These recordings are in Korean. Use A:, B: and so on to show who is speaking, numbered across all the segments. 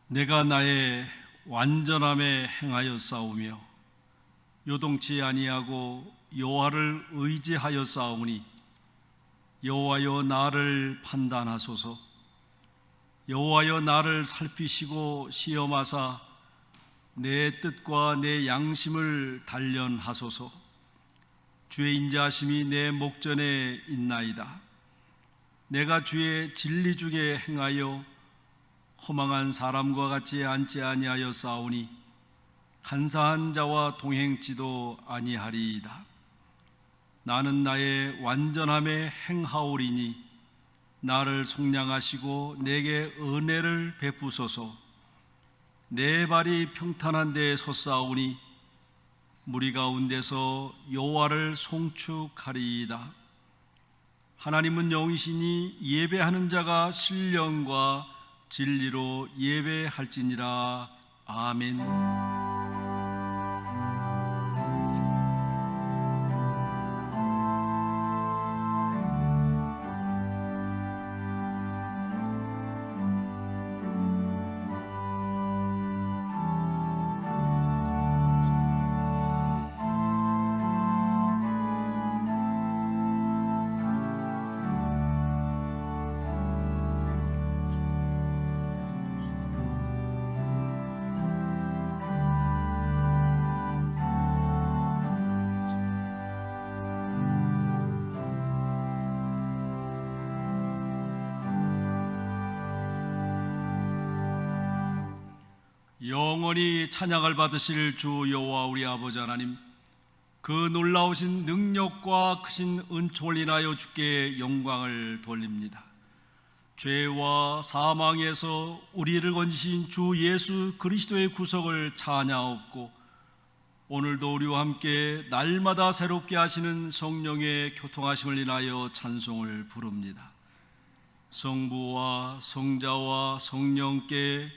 A: 내가 나의 완전함에 행하여 싸우며 요동치 아니하고 여호와를 의지하여 싸우니 여호와여 나를 판단하소서. 여호와여 나를 살피시고 시험하사 내 뜻과 내 양심을 단련하소서. 주의 인자하심이 내 목전에 있나이다. 내가 주의 진리 중에 행하여 허망한 사람과 같이 앉지 아니하여 싸우니 간사한 자와 동행치도 아니하리이다. 나는 나의 완전함에 행하오리니 나를 속량하시고 내게 은혜를 베푸소서. 내 발이 평탄한 데에 섰사오니 무리 가운데서 여호와를 송축하리이다. 하나님은 영이시니 예배하는 자가 신령과 진리로 예배할지니라. 아멘. 영원히 찬양을 받으실 주 여호와 우리 아버지 하나님, 그 놀라우신 능력과 크신 은총을 인하여 주께 영광을 돌립니다. 죄와 사망에서 우리를 건지신 주 예수 그리스도의 구속을 찬양하옵고, 오늘도 우리와 함께 날마다 새롭게 하시는 성령의 교통하심을 인하여 찬송을 부릅니다. 성부와 성자와 성령께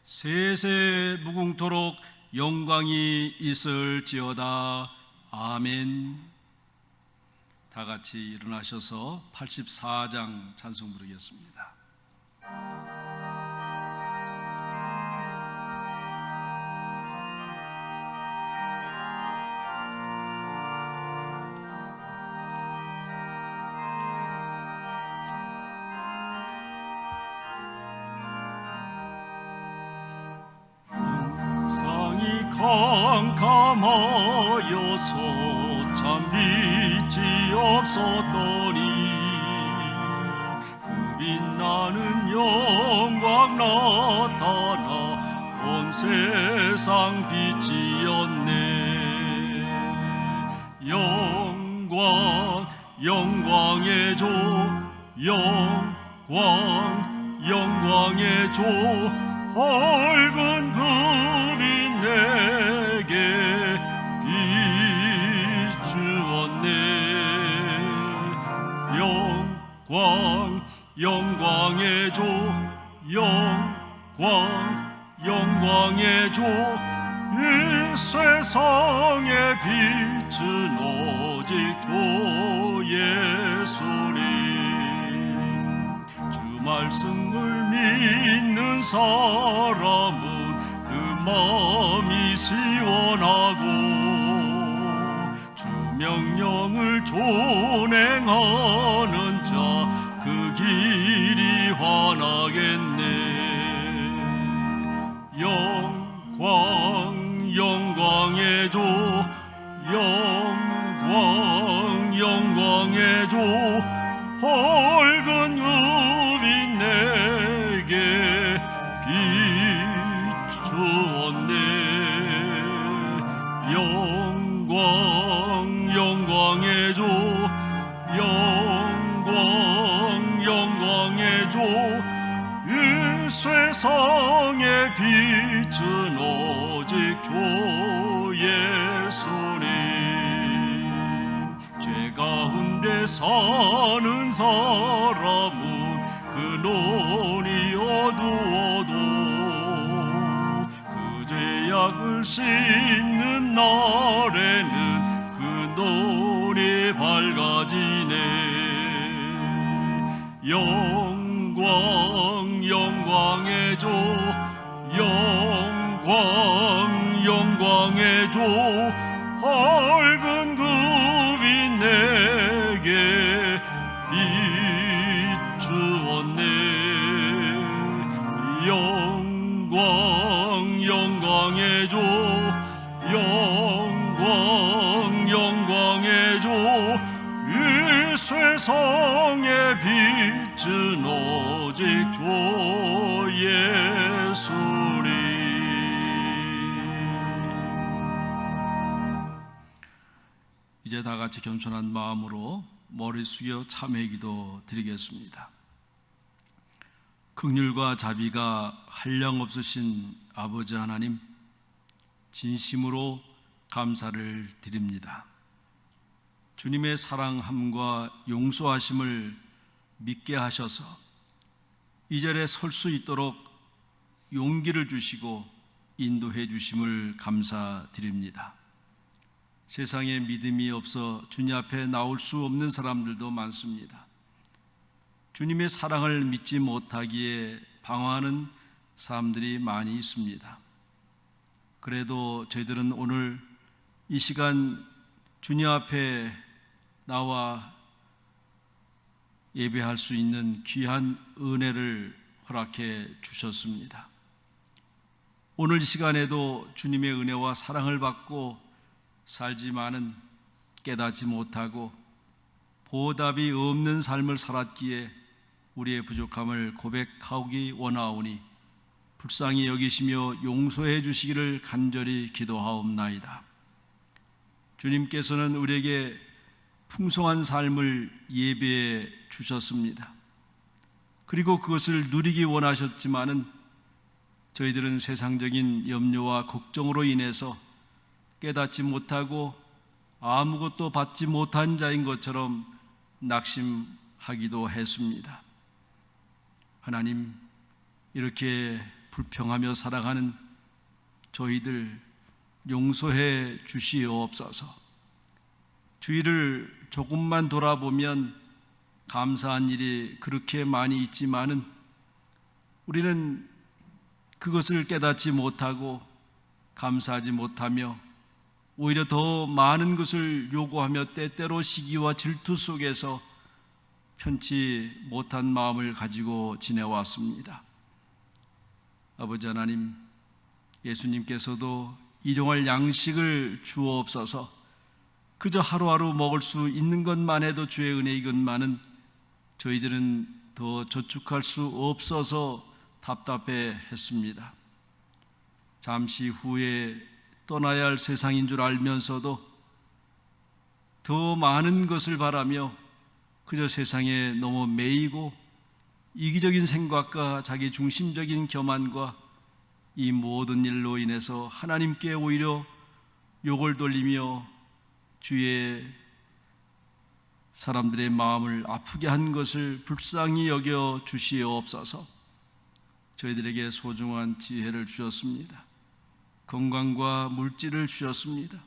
A: 세세 무궁토록 영광이 있을지어다. 아멘. 다 같이 일어나셔서 84장 찬송 부르겠습니다. 캄캄하여서 참 빛이 없었더니 그 빛나는 영광 나타나 온 세상 빛이었네. 영광 영광의 조, 영광 영광의 조, 밝은 금이 내게 비추었네. 영광 영광의 조, 영광 영광의 조, 이 세상의 빛은 오직 주 예수님. 주 말씀을 믿는 사람은 그 마음이 시원하고 주 명령을 준행하는 자 그 길이 환하겠네. 영광 영광의 조, 영광 영광의 조, 밝은 금이 내게 비추었네. 영광 영광의 조, 영광 영광의 조, 이 세상의 빛은 오직 주 예수님. 죄 가운데 사는 사람은 그 눈이 어두워도 그 죄악을 씻는 날에는 그 눈이 밝아지네. 영광 영광의 조, 영광 밝은 그 빛 내게 비추었네. 영광의 주, 영광의 주, 이 세상의 빛은 오직 주 예수리. 이제 다 같이 겸손한 마음으로 머리 숙여 참회 기도 드리겠습니다. 긍휼과 자비가 한량없으신 아버지 하나님, 진심으로 감사를 드립니다. 주님의 사랑함과 용서하심을 믿게 하셔서 이 자리에 설 수 있도록 용기를 주시고 인도해 주심을 감사드립니다. 세상에 믿음이 없어 주님 앞에 나올 수 없는 사람들도 많습니다. 주님의 사랑을 믿지 못하기에 방황하는 사람들이 많이 있습니다. 그래도 저희들은 오늘 이 시간 주님 앞에 나와 예배할 수 있는 귀한 은혜를 허락해 주셨습니다. 오늘 이 시간에도 주님의 은혜와 사랑을 받고 살지만은 깨닫지 못하고 보답이 없는 삶을 살았기에 우리의 부족함을 고백하기 원하오니 불쌍히 여기시며 용서해 주시기를 간절히 기도하옵나이다. 주님께서는 우리에게 풍성한 삶을 예배해 주셨습니다. 그리고 그것을 누리기 원하셨지만은 저희들은 세상적인 염려와 걱정으로 인해서 깨닫지 못하고 아무것도 받지 못한 자인 것처럼 낙심하기도 했습니다. 하나님, 이렇게 불평하며 살아가는 저희들 용서해 주시옵소서. 주위를 조금만 돌아보면 감사한 일이 그렇게 많이 있지만은 우리는 그것을 깨닫지 못하고 감사하지 못하며 오히려 더 많은 것을 요구하며 때때로 시기와 질투 속에서 편치 못한 마음을 가지고 지내왔습니다. 아버지 하나님, 예수님께서도 일용할 양식을 주옵소서. 그저 하루하루 먹을 수 있는 것만 해도 주의 은혜이건만은 저희들은 더 저축할 수 없어서 답답해 했습니다. 잠시 후에 떠나야 할 세상인 줄 알면서도 더 많은 것을 바라며 그저 세상에 너무 매이고 이기적인 생각과 자기 중심적인 교만과 이 모든 일로 인해서 하나님께 오히려 욕을 돌리며 주의 사람들의 마음을 아프게 한 것을 불쌍히 여겨 주시옵소서. 저희들에게 소중한 지혜를 주셨습니다. 건강과 물질을 주셨습니다.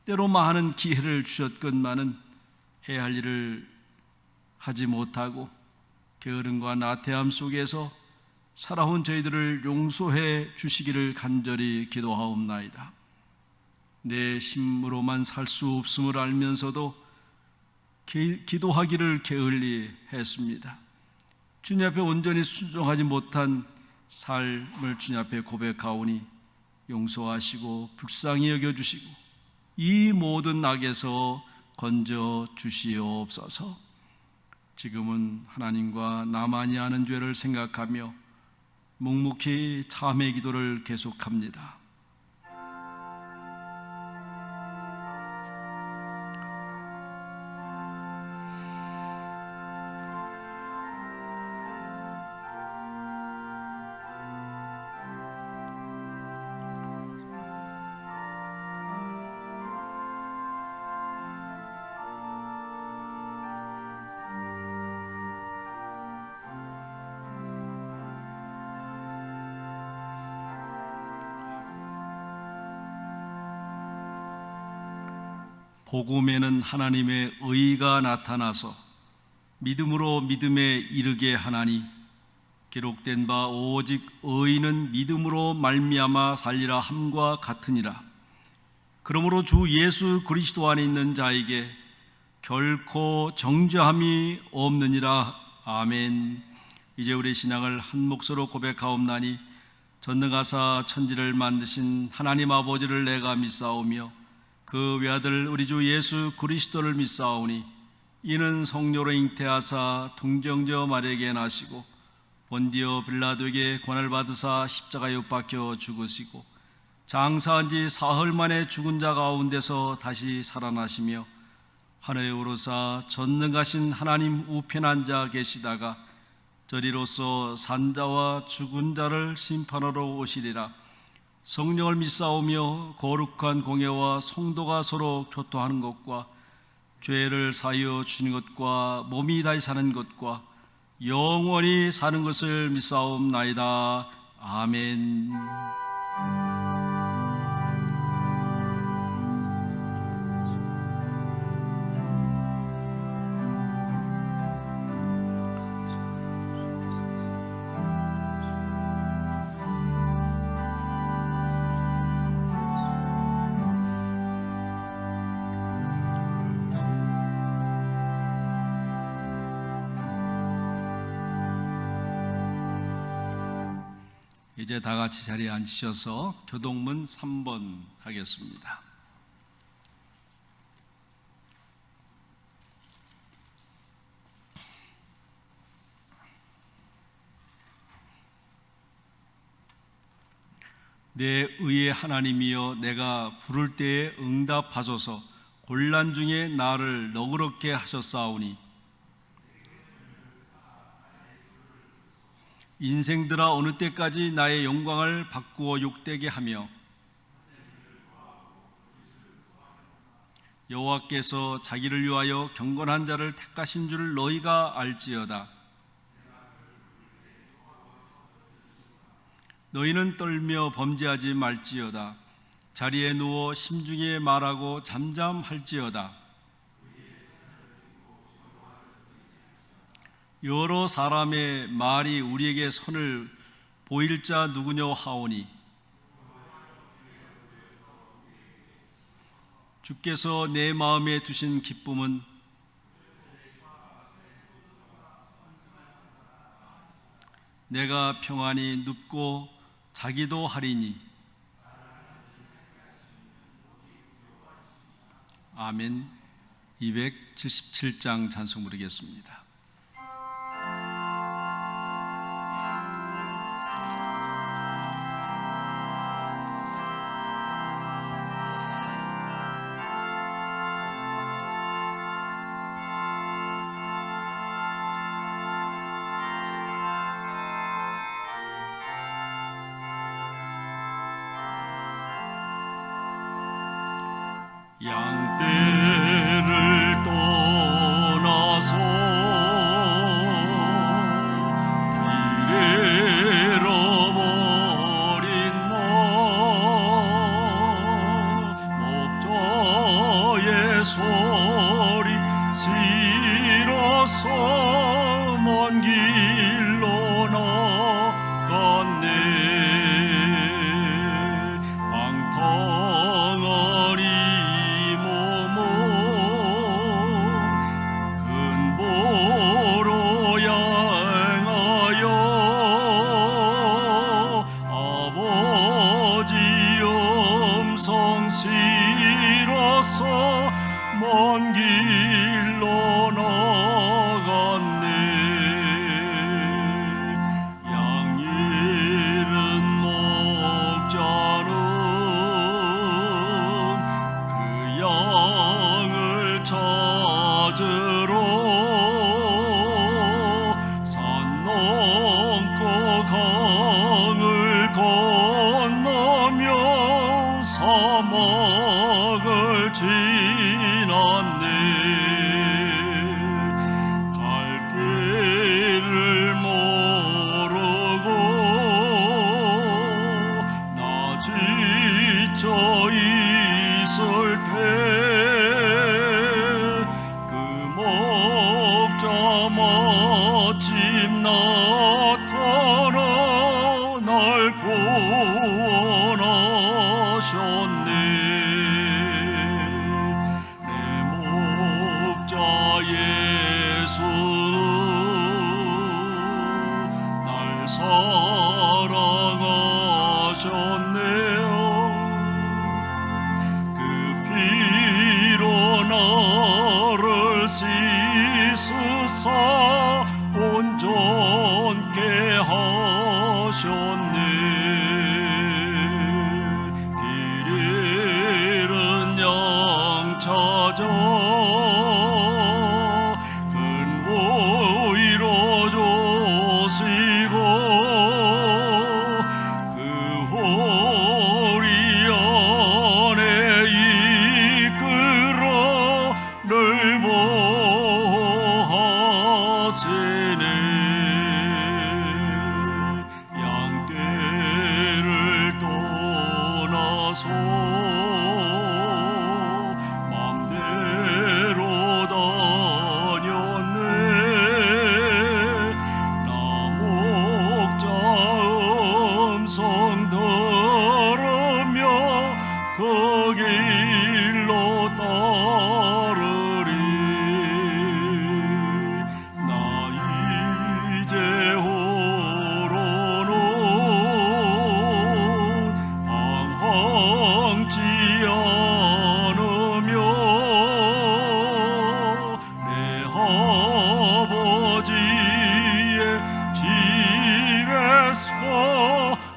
A: 때로 많은 기회를 주셨건만은 해야 할 일을 하지 못하고 게으름과 나태함 속에서 살아온 저희들을 용서해 주시기를 간절히 기도하옵나이다. 내 힘으로만 살 수 없음을 알면서도 기도하기를 게을리 했습니다. 주님 앞에 온전히 순종하지 못한 삶을 주님 앞에 고백하오니 용서하시고 불쌍히 여겨주시고 이 모든 악에서 건져 주시옵소서. 지금은 하나님과 나만이 아는 죄를 생각하며 묵묵히 참회 기도를 계속합니다. 복음에는 하나님의 의가 나타나서 믿음으로 믿음에 이르게 하나니 기록된 바 오직 의인은 믿음으로 말미암아 살리라 함과 같으니라. 그러므로 주 예수 그리스도 안에 있는 자에게 결코 정죄함이 없느니라. 아멘. 이제 우리 신앙을 한 몫으로 고백하옵나니 전능하사 천지를 만드신 하나님 아버지를 내가 믿사오며 그 외아들 우리 주 예수 그리스도를 믿사오니 이는 성령으로 잉태하사 동정녀 마리아에게 나시고 본디오 빌라도에게 고난을 받으사 십자가에 못 박혀 죽으시고 장사한 지 사흘 만에 죽은 자 가운데서 다시 살아나시며 하늘에 오르사 전능하신 하나님 우편에 앉아 계시다가 저리로서 산자와 죽은 자를 심판하러 오시리라. 성령을 믿사오며 거룩한 공예와 성도가 서로 교통하는 것과 죄를 사하여 주는 것과 몸이 다시 사는 것과 영원히 사는 것을 믿사옵나이다. 아멘. 이제 다 같이 자리에 앉으셔서 교동문 3번 하겠습니다. 내 의의 하나님이여, 내가 부를 때에 응답하소서. 곤란 중에 나를 너그럽게 하셨사오니 인생들아 어느 때까지 나의 영광을 바꾸어 욕되게 하며 여호와께서 자기를 위하여 경건한 자를 택하신 줄 너희가 알지어다. 너희는 떨며 범죄하지 말지어다. 자리에 누워 심중에 말하고 잠잠할지어다. 여러 사람의 말이 우리에게 선을 보일 자 누구냐 하오니 주께서 내 마음에 두신 기쁨은 내가 평안히 눕고 자기도 하리니. 아멘. 277장 찬송 부르겠습니다. 양떼를 떠나서 길 잃어버린 너, 목자의 소리 싫어서 먼 길로 나갔네. 먼 길로 나갔네. 양 잃은 목자는 그 양을 찾으러 산 넘고 강을 건너며 사막을 지났네. 갈 길을 모르고 나 지쳐 있을 때 그 목자 마침 나타나 날 구원하셨네. 사랑하셨네요. 그 피로 나를 씻으사 온전케 하셨네. 길 잃은 양 찾아 큰 보이로 조시고 그 호리 안에 이끌어 늘 보호하시네. 양떼를 떠나서 맘대로 다녔네. 나 목자 음성 들으며 그 길로 따르리. 나 이제 홀로는 방황치 않으며 내 아버지의 집에서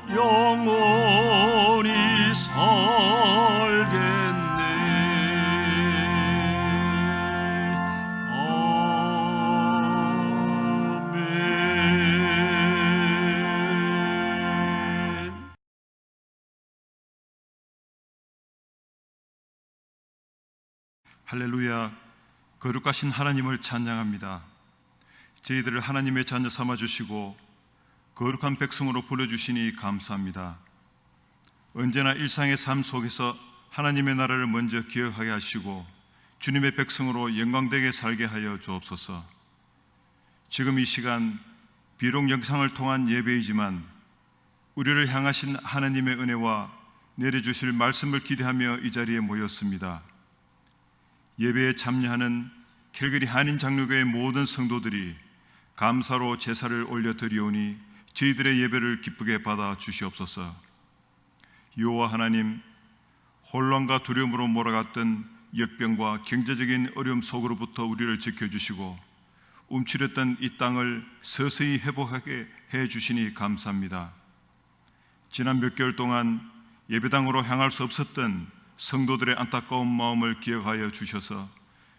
A: 영원히 살겠네. 아멘.
B: 할렐루야. 거룩하신 하나님을 찬양합니다. 저희들을 하나님의 자녀 삼아주시고 거룩한 백성으로 불러주시니 감사합니다. 언제나 일상의 삶 속에서 하나님의 나라를 먼저 기억하게 하시고 주님의 백성으로 영광되게 살게 하여 주옵소서. 지금 이 시간 비록 영상을 통한 예배이지만 우리를 향하신 하나님의 은혜와 내려주실 말씀을 기대하며 이 자리에 모였습니다. 예배에 참여하는 캘거리 한인장로교회 모든 성도들이 감사로 제사를 올려드리오니 저희들의 예배를 기쁘게 받아 주시옵소서. 여호와 하나님, 혼란과 두려움으로 몰아갔던 역병과 경제적인 어려움 속으로부터 우리를 지켜주시고 움츠렸던 이 땅을 서서히 회복하게 해주시니 감사합니다. 지난 몇 개월 동안 예배당으로 향할 수 없었던 성도들의 안타까운 마음을 기억하여 주셔서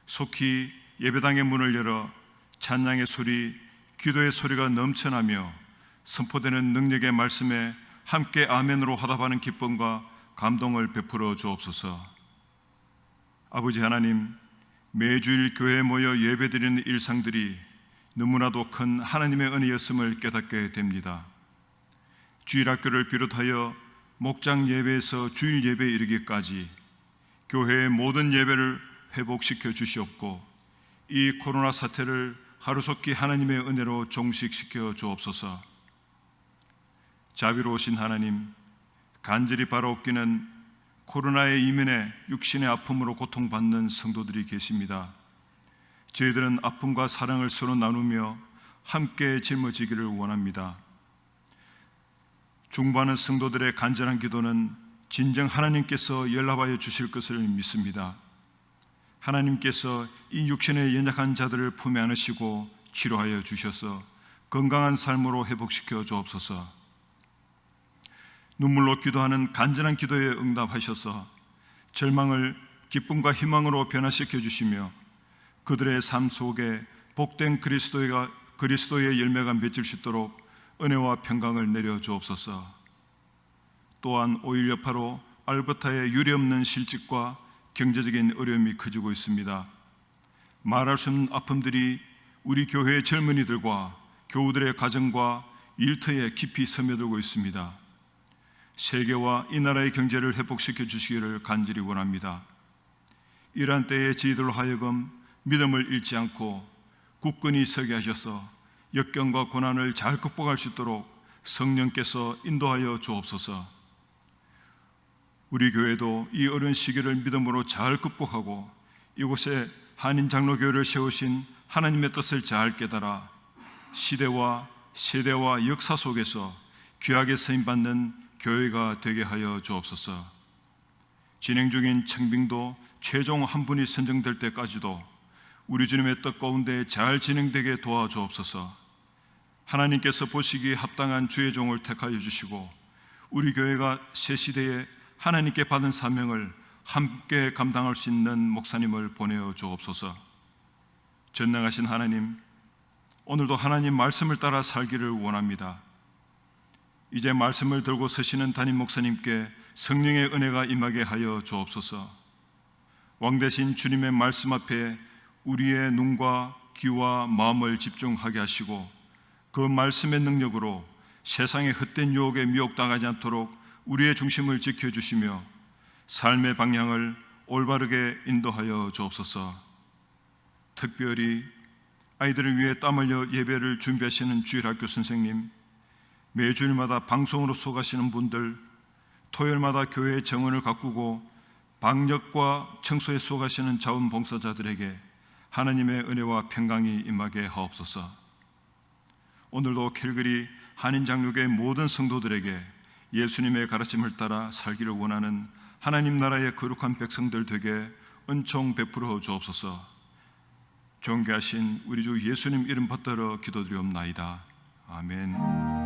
B: 속히 예배당의 문을 열어 찬양의 소리, 기도의 소리가 넘쳐나며 선포되는 능력의 말씀에 함께 아멘으로 화답하는 기쁨과 감동을 베풀어 주옵소서. 아버지 하나님, 매주일 교회에 모여 예배드리는 일상들이 너무나도 큰 하나님의 은혜였음을 깨닫게 됩니다. 주일학교를 비롯하여 목장 예배에서 주일 예배에 이르기까지 교회의 모든 예배를 회복시켜 주시옵고 이 코로나 사태를 하루속히 하나님의 은혜로 종식시켜 주옵소서. 자비로우신 하나님, 간절히 바라옵기는 코로나의 이면에 육신의 아픔으로 고통받는 성도들이 계십니다. 저희들은 아픔과 사랑을 서로 나누며 함께 짊어지기를 원합니다. 중보하는 성도들의 간절한 기도는 진정 하나님께서 연락하여 주실 것을 믿습니다. 하나님께서 이 육신의 연약한 자들을 품에 안으시고 치료하여 주셔서 건강한 삶으로 회복시켜 주옵소서. 눈물로 기도하는 간절한 기도에 응답하셔서 절망을 기쁨과 희망으로 변화시켜 주시며 그들의 삶 속에 복된 그리스도의 열매가 맺을 수 있도록 은혜와 평강을 내려 주옵소서. 또한 5.1 여파로 알버타의 유례없는 실직과 경제적인 어려움이 커지고 있습니다. 말할 수 없는 아픔들이 우리 교회의 젊은이들과 교우들의 가정과 일터에 깊이 스며들고 있습니다. 세계와 이 나라의 경제를 회복시켜 주시기를 간절히 원합니다. 이러한 때에 저희들로 하여금 믿음을 잃지 않고 굳건히 서게 하셔서 역경과 고난을 잘 극복할 수 있도록 성령께서 인도하여 주옵소서. 우리 교회도 이 어려운 시기를 믿음으로 잘 극복하고 이곳에 한인장로교회를 세우신 하나님의 뜻을 잘 깨달아 시대와 세대와 역사 속에서 귀하게 쓰임받는 교회가 되게 하여 주옵소서. 진행 중인 청빙도 최종 한 분이 선정될 때까지도 우리 주님의 뜻 가운데 잘 진행되게 도와주옵소서. 하나님께서 보시기에 합당한 주의 종을 택하여 주시고 우리 교회가 새 시대에 하나님께 받은 사명을 함께 감당할 수 있는 목사님을 보내어 주옵소서. 전능하신 하나님, 오늘도 하나님 말씀을 따라 살기를 원합니다. 이제 말씀을 들고 서시는 담임 목사님께 성령의 은혜가 임하게 하여 주옵소서. 왕되신 주님의 말씀 앞에 우리의 눈과 귀와 마음을 집중하게 하시고 그 말씀의 능력으로 세상의 헛된 유혹에 미혹당하지 않도록 우리의 중심을 지켜주시며 삶의 방향을 올바르게 인도하여 주옵소서. 특별히 아이들을 위해 땀 흘려 예배를 준비하시는 주일학교 선생님, 매 주일마다 방송으로 수고하시는 분들, 토요일마다 교회의 정원을 가꾸고 방역과 청소에 수고하시는 자원봉사자들에게 하나님의 은혜와 평강이 임하게 하옵소서. 오늘도 캘거리 한인장로교회 모든 성도들에게 예수님의 가르침을 따라 살기를 원하는 하나님 나라의 거룩한 백성들 되게 은총 베풀어 주옵소서. 존귀하신 우리 주 예수님 이름 받들어 기도드리옵나이다. 아멘.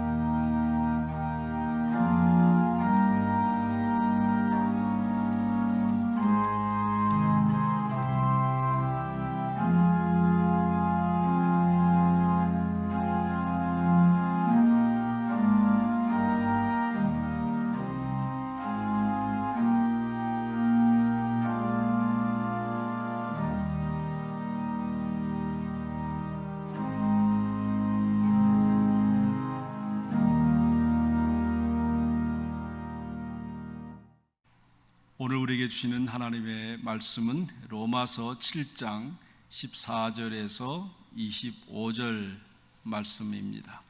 A: 오늘 우리에게 주시는 하나님의 말씀은 로마서 7장 14절에서 25절 말씀입니다.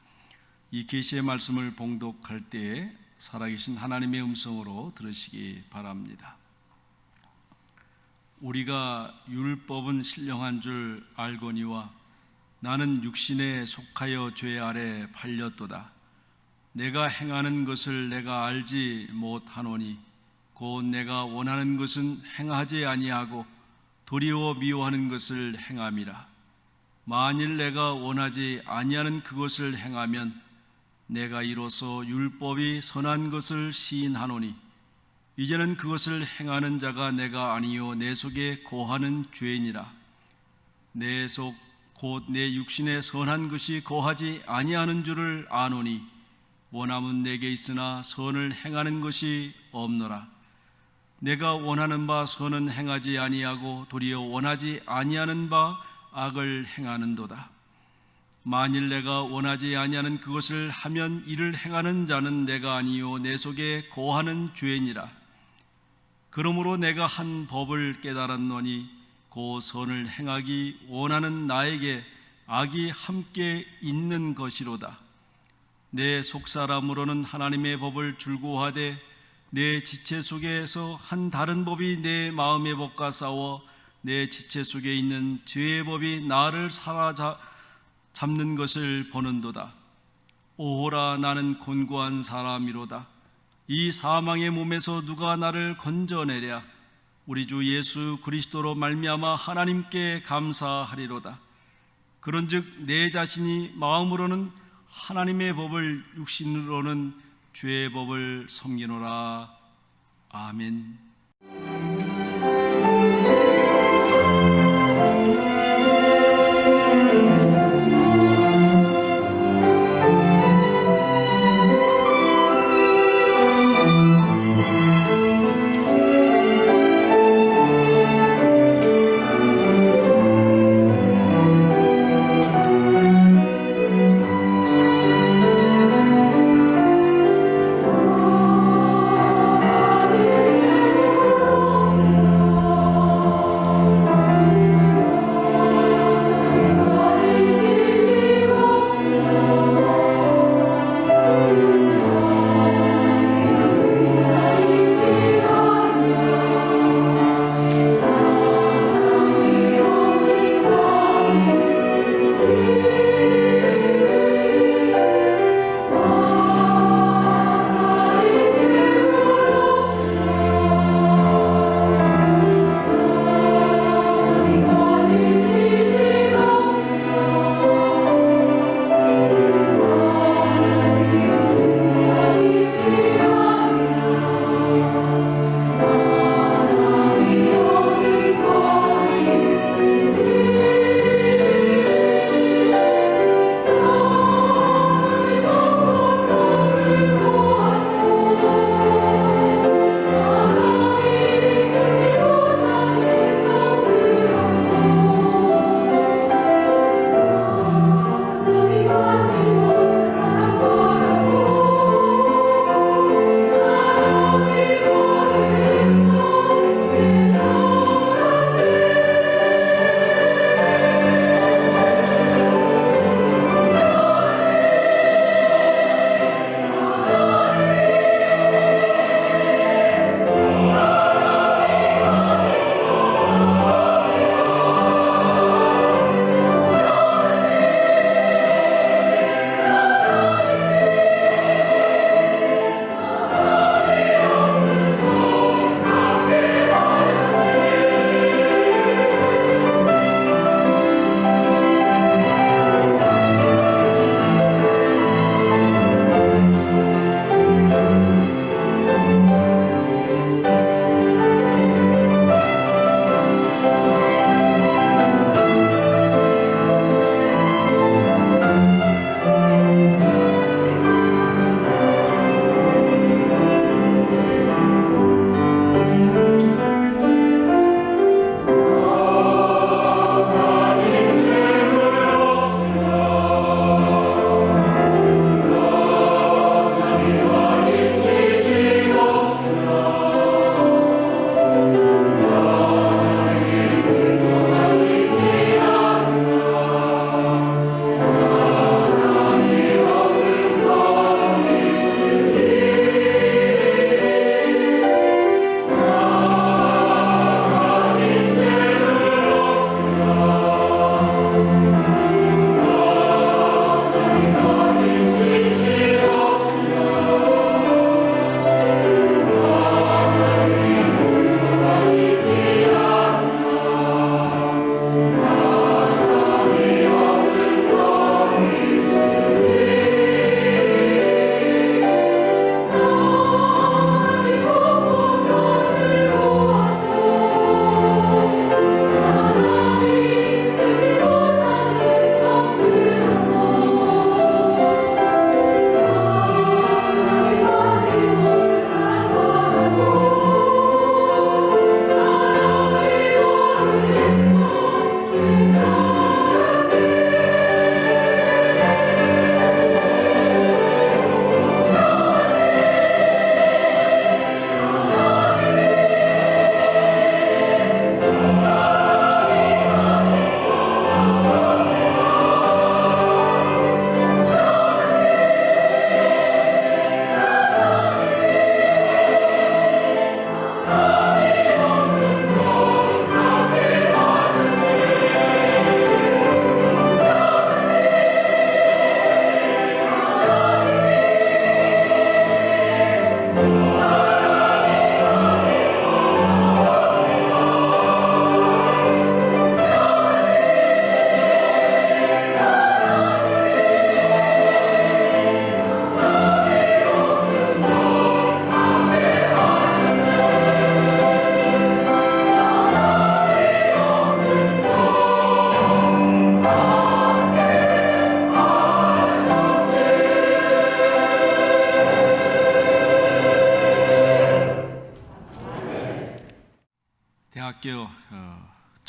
A: 이 계시의 말씀을 봉독할 때에 살아계신 하나님의 음성으로 들으시기 바랍니다. 우리가 율법은 신령한 줄 알거니와 나는 육신에 속하여 죄 아래 팔렸도다. 내가 행하는 것을 내가 알지 못하노니 곧 내가 원하는 것은 행하지 아니하고 도리어 미워하는 것을 행함이라. 만일 내가 원하지 아니하는 그것을 행하면 내가 이로써 율법이 선한 것을 시인하노니 이제는 그것을 행하는 자가 내가 아니요 내 속에 거하는 죄이니라. 내 속 곧 내 육신에 선한 것이 거하지 아니하는 줄을 아노니 원함은 내게 있으나 선을 행하는 것이 없노라. 내가 원하는 바 선은 행하지 아니하고 도리어 원하지 아니하는 바 악을 행하는도다. 만일 내가 원하지 아니하는 그것을 하면 이를 행하는 자는 내가 아니요 내 속에 거하는 죄니라. 그러므로 내가 한 법을 깨달았노니 그 선을 행하기 원하는 나에게 악이 함께 있는 것이로다. 내 속사람으로는 하나님의 법을 줄고하되 내 지체 속에서 한 다른 법이 내 마음의 법과 싸워 내 지체 속에 있는 죄의 법이 나를 사로잡는 것을 보는도다. 오호라, 나는 곤고한 사람이로다. 이 사망의 몸에서 누가 나를 건져내랴. 우리 주 예수 그리스도로 말미암아 하나님께 감사하리로다. 그런즉 내 자신이 마음으로는 하나님의 법을, 육신으로는 죄의 법을 섬기노라. 아멘.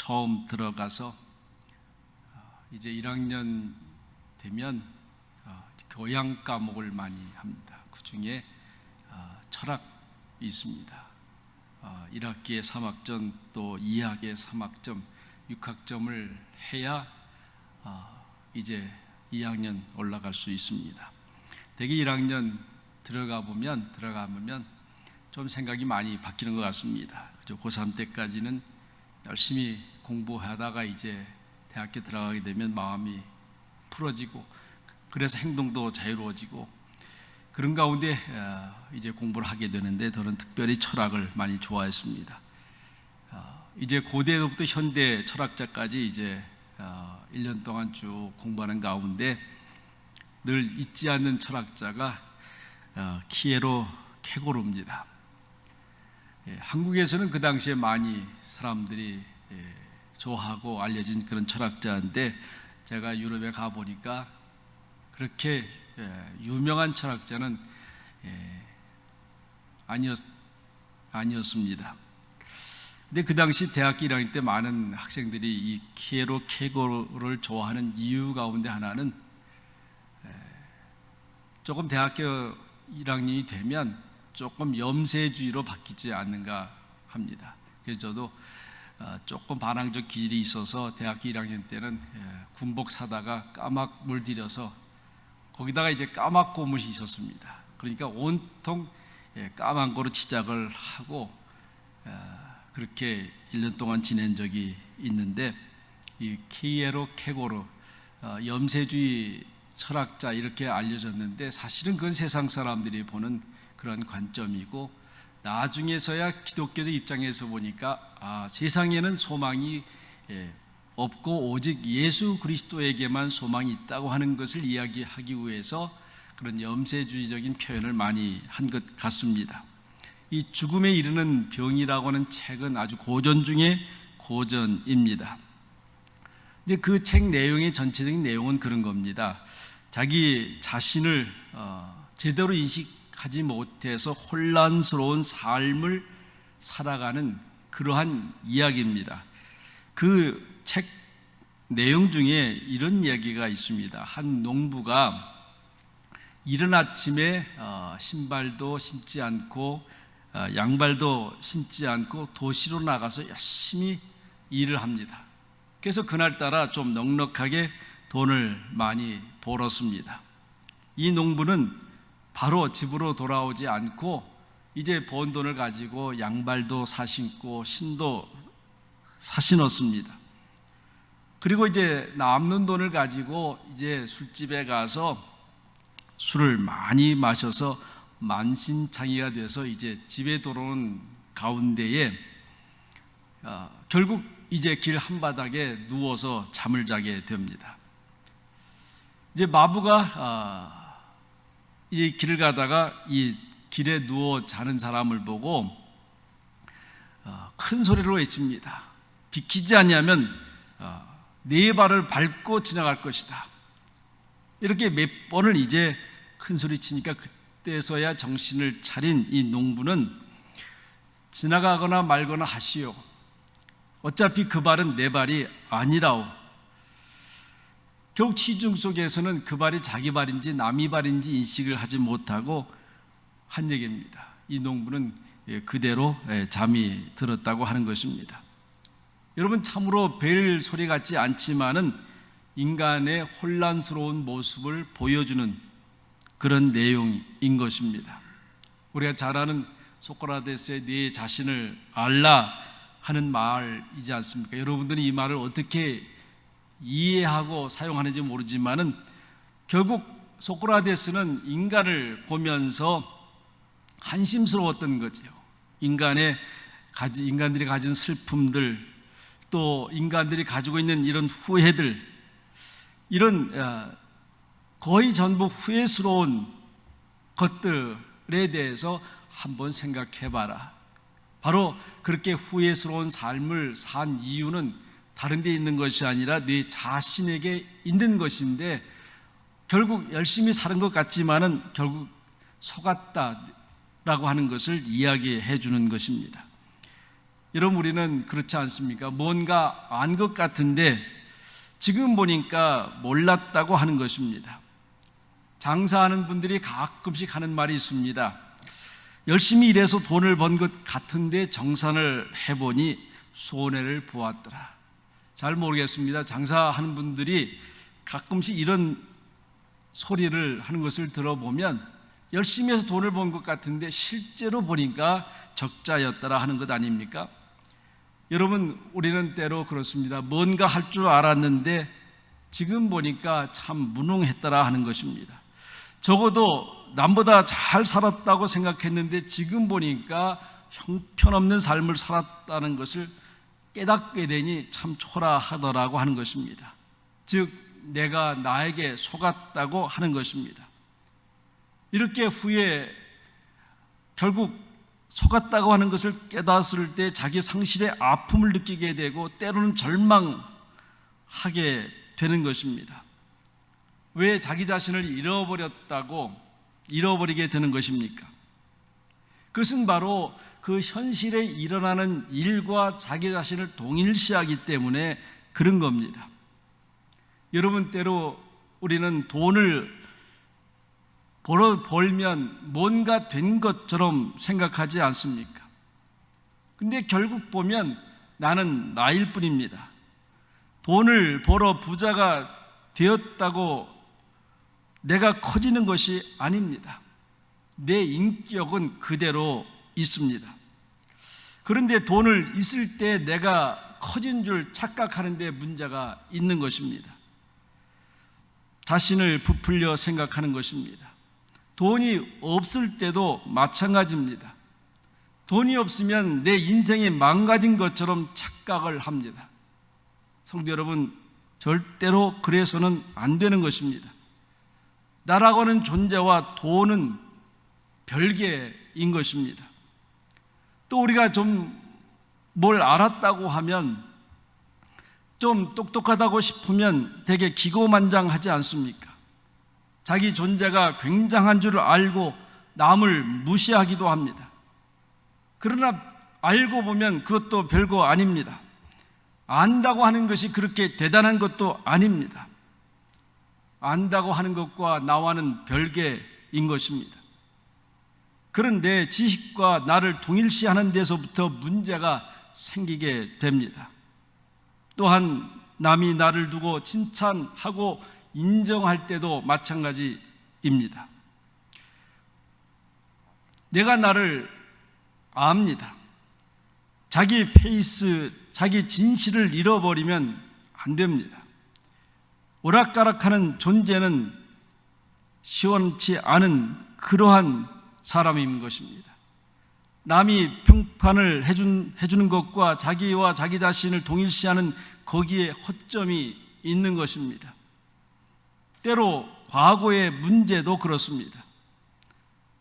A: 처음 들어가서 이제 1학년 되면 교양 과목을 많이 합니다. 그 중에 철학이 있습니다. 1학기에 3학점, 또 2학기에 3학점, 6학점을 해야 이제 2학년 올라갈 수 있습니다. 대개 1학년 들어가보면 좀 생각이 많이 바뀌는 것 같습니다. 고3 때까지는 열심히 공부하다가 이제 대학교 들어가게 되면 마음이 풀어지고, 그래서 행동도 자유로워지고, 그런 가운데 이제 공부를 하게 되는데, 저는 특별히 철학을 많이 좋아했습니다. 이제 고대부터 현대 철학자까지 이제 1년 동안 쭉 공부하는 가운데 늘 잊지 않는 철학자가 키에로 케고르입니다. 한국에서는 그 당시에 많이 사람들이 좋아하고 알려진 그런 철학자인데, 제가 유럽에 가보니까 그렇게 유명한 철학자는 아니었습니다. 근데 그 당시 대학교 1학년 때 많은 학생들이 이 키에로 케고르를 좋아하는 이유 가운데 하나는 조금 대학교 1학년이 되면 조금 염세주의로 바뀌지 않는가 합니다. 그래서 저도 조금 반항적 기질이 있어서 대학교 1학년 때는 군복 사다가 까막 물들여서 거기다가 이제 까막 고무이 있었습니다. 그러니까 온통 까만 거로 시작을 하고 그렇게 1년 동안 지낸 적이 있는데, 이 키에로 케고르 염세주의 철학자 이렇게 알려졌는데, 사실은 그건 세상 사람들이 보는 그런 관점이고, 나중에서야 기독교적 입장에서 보니까 세상에는 소망이 없고 오직 예수 그리스도에게만 소망이 있다고 하는 것을 이야기하기 위해서 그런 염세주의적인 표현을 많이 한 것 같습니다. 이 죽음에 이르는 병이라고 하는 책은 아주 고전 중에 고전입니다. 근데 그 책 내용의 전체적인 내용은 그런 겁니다. 자기 자신을 제대로 인식하지 못해서 혼란스러운 삶을 살아가는 그러한 이야기입니다. 그 책 내용 중에 이런 이야기가 있습니다. 한 농부가 이른 아침에 신발도 신지 않고 양발도 신지 않고 도시로 나가서 열심히 일을 합니다. 그래서 그날따라 좀 넉넉하게 돈을 많이 벌었습니다. 이 농부는 바로 집으로 돌아오지 않고 이제 번 돈을 가지고 양발도 사 신고 신도 사 신었습니다. 그리고 이제 남는 돈을 가지고 이제 술집에 가서 술을 많이 마셔서 만신창이가 돼서 이제 집에 돌아오는 가운데에 결국 이제 길 한바닥에 누워서 잠을 자게 됩니다. 이제 마부가 이 길을 가다가 이 길에 누워 자는 사람을 보고 큰 소리로 외칩니다. 비키지 않으면 네 발을 밟고 지나갈 것이다. 이렇게 몇 번을 이제 큰 소리 치니까 그때서야 정신을 차린 이 농부는 지나가거나 말거나 하시오. 어차피 그 발은 내 발이 아니라오. 결국 치중 속에서는 그 발이 자기 발인지 남의 발인지 인식을 하지 못하고 한 얘기입니다. 이 농부는 그대로 잠이 들었다고 하는 것입니다. 여러분, 참으로 벨 소리 같지 않지만은 인간의 혼란스러운 모습을 보여주는 그런 내용인 것입니다. 우리가 잘 아는 소크라테스의 네 자신을 알라 하는 말이지 않습니까? 여러분들이 이 말을 어떻게 이해하고 사용하는지 모르지만은 결국 소크라테스는 인간을 보면서 한심스러웠던 거죠. 인간들이 가진 슬픔들, 또 인간들이 가지고 있는 이런 후회들, 이런 거의 전부 후회스러운 것들에 대해서 한번 생각해 봐라. 바로 그렇게 후회스러운 삶을 산 이유는 다른 데 있는 것이 아니라 네 자신에게 있는 것인데, 결국 열심히 사는 것 같지만은 결국 속았다라고 하는 것을 이야기해 주는 것입니다. 여러분, 우리는 그렇지 않습니까? 뭔가 안 것 같은데 지금 보니까 몰랐다고 하는 것입니다. 장사하는 분들이 가끔씩 하는 말이 있습니다. 열심히 일해서 돈을 번 것 같은데 정산을 해보니 손해를 보았더라. 잘 모르겠습니다. 장사하는 분들이 가끔씩 이런 소리를 하는 것을 들어보면 열심히 해서 돈을 번 것 같은데 실제로 보니까 적자였더라 하는 것 아닙니까? 여러분, 우리는 때로 그렇습니다. 뭔가 할 줄 알았는데 지금 보니까 참 무능했더라 하는 것입니다. 적어도 남보다 잘 살았다고 생각했는데 지금 보니까 형편없는 삶을 살았다는 것을 깨닫게 되니 참 초라하더라고 하는 것입니다. 즉, 내가 나에게 속았다고 하는 것입니다. 이렇게 후에 결국 속았다고 하는 것을 깨닫을 때 자기 상실의 아픔을 느끼게 되고 때로는 절망하게 되는 것입니다. 왜 자기 자신을 잃어버리게 되는 것입니까? 그것은 바로 그 현실에 일어나는 일과 자기 자신을 동일시하기 때문에 그런 겁니다. 여러분, 때로 우리는 돈을 벌면 뭔가 된 것처럼 생각하지 않습니까? 근데 결국 보면 나는 나일 뿐입니다. 돈을 벌어 부자가 되었다고 내가 커지는 것이 아닙니다. 내 인격은 그대로 있습니다. 그런데 돈을 있을 때 내가 커진 줄 착각하는 데 문제가 있는 것입니다. 자신을 부풀려 생각하는 것입니다. 돈이 없을 때도 마찬가지입니다. 돈이 없으면 내 인생이 망가진 것처럼 착각을 합니다. 성도 여러분, 절대로 그래서는 안 되는 것입니다. 나라고 하는 존재와 돈은 별개인 것입니다. 또 우리가 좀 뭘 알았다고 하면, 좀 똑똑하다고 싶으면 되게 기고만장하지 않습니까? 자기 존재가 굉장한 줄 알고 남을 무시하기도 합니다. 그러나 알고 보면 그것도 별거 아닙니다. 안다고 하는 것이 그렇게 대단한 것도 아닙니다. 안다고 하는 것과 나와는 별개인 것입니다. 그런데 지식과 나를 동일시하는 데서부터 문제가 생기게 됩니다. 또한 남이 나를 두고 칭찬하고 인정할 때도 마찬가지입니다. 내가 나를 압니다. 자기 페이스, 자기 진실을 잃어버리면 안 됩니다. 오락가락하는 존재는 시원치 않은 그러한 사람인 것입니다. 남이 평판을 해주는 것과 자기와 자기 자신을 동일시하는 거기에 허점이 있는 것입니다. 때로 과거의 문제도 그렇습니다.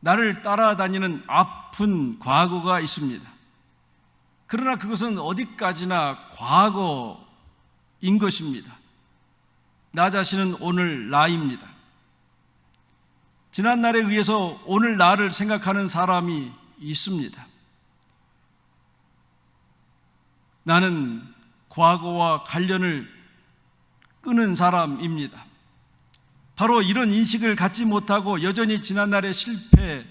A: 나를 따라다니는 아픈 과거가 있습니다. 그러나 그것은 어디까지나 과거인 것입니다. 나 자신은 오늘 나입니다. 지난 날에 의해서 오늘 나를 생각하는 사람이 있습니다. 나는 과거와 관련을 끊은 사람입니다. 바로 이런 인식을 갖지 못하고 여전히 지난날에 실패한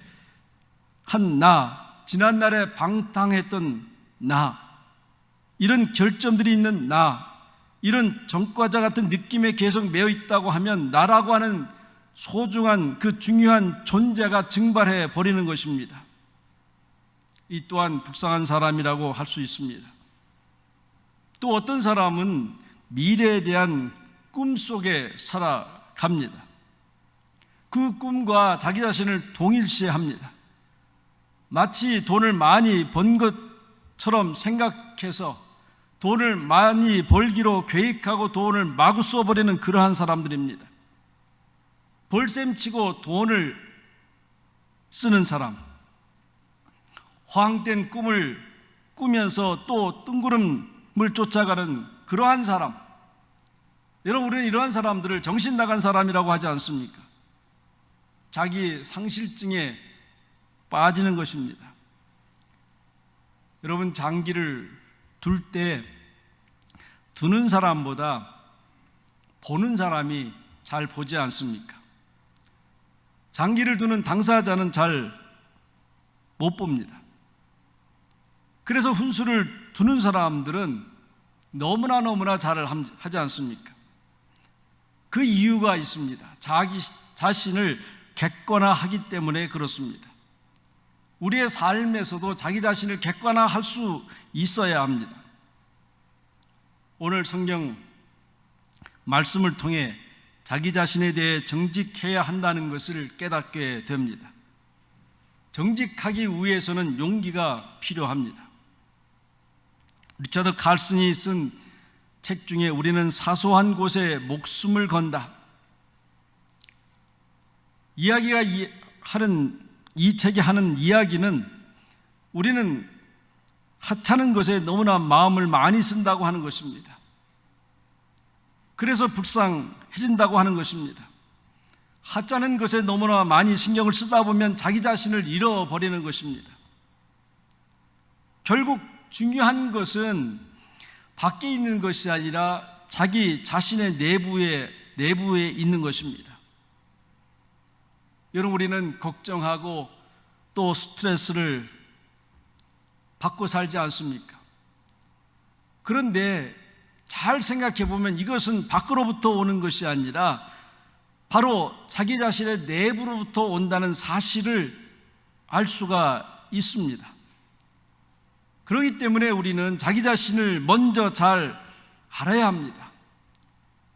A: 나, 지난날에 방탕했던 나, 이런 결점들이 있는 나, 이런 전과자 같은 느낌에 계속 매여 있다고 하면 나라고 하는 소중한 그 중요한 존재가 증발해 버리는 것입니다. 이 또한 불쌍한 사람이라고 할 수 있습니다. 또 어떤 사람은 미래에 대한 꿈 속에 살아갑니다. 그 꿈과 자기 자신을 동일시합니다. 마치 돈을 많이 번 것처럼 생각해서 돈을 많이 벌기로 계획하고 돈을 마구 써버리는 그러한 사람들입니다. 벌셈치고 돈을 쓰는 사람, 허황된 꿈을 꾸면서 또 뜬구름을 쫓아가는 그러한 사람. 여러분, 우리는 이러한 사람들을 정신 나간 사람이라고 하지 않습니까? 자기 상실증에 빠지는 것입니다. 여러분, 장기를 둘 때 두는 사람보다 보는 사람이 잘 보지 않습니까? 장기를 두는 당사자는 잘 못 봅니다. 그래서 훈수를 두는 사람들은 너무나 잘 하지 않습니까? 그 이유가 있습니다. 자기 자신을 객관화하기 때문에 그렇습니다. 우리의 삶에서도 자기 자신을 객관화할 수 있어야 합니다. 오늘 성경 말씀을 통해 자기 자신에 대해 정직해야 한다는 것을 깨닫게 됩니다. 정직하기 위해서는 용기가 필요합니다. 리처드 칼슨이 쓴 책 중에 우리는 사소한 곳에 목숨을 건다, 이야기가 이 책이 하는 이야기는 우리는 하찮은 것에 너무나 마음을 많이 쓴다고 하는 것입니다. 그래서 불쌍해진다고 하는 것입니다. 하찮은 것에 너무나 많이 신경을 쓰다 보면 자기 자신을 잃어버리는 것입니다. 결국 중요한 것은 밖에 있는 것이 아니라 자기 자신의 내부에 있는 것입니다. 여러분, 우리는 걱정하고 또 스트레스를 받고 살지 않습니까? 그런데 잘 생각해 보면 이것은 밖으로부터 오는 것이 아니라 바로 자기 자신의 내부로부터 온다는 사실을 알 수가 있습니다. 그렇기 때문에 우리는 자기 자신을 먼저 잘 알아야 합니다.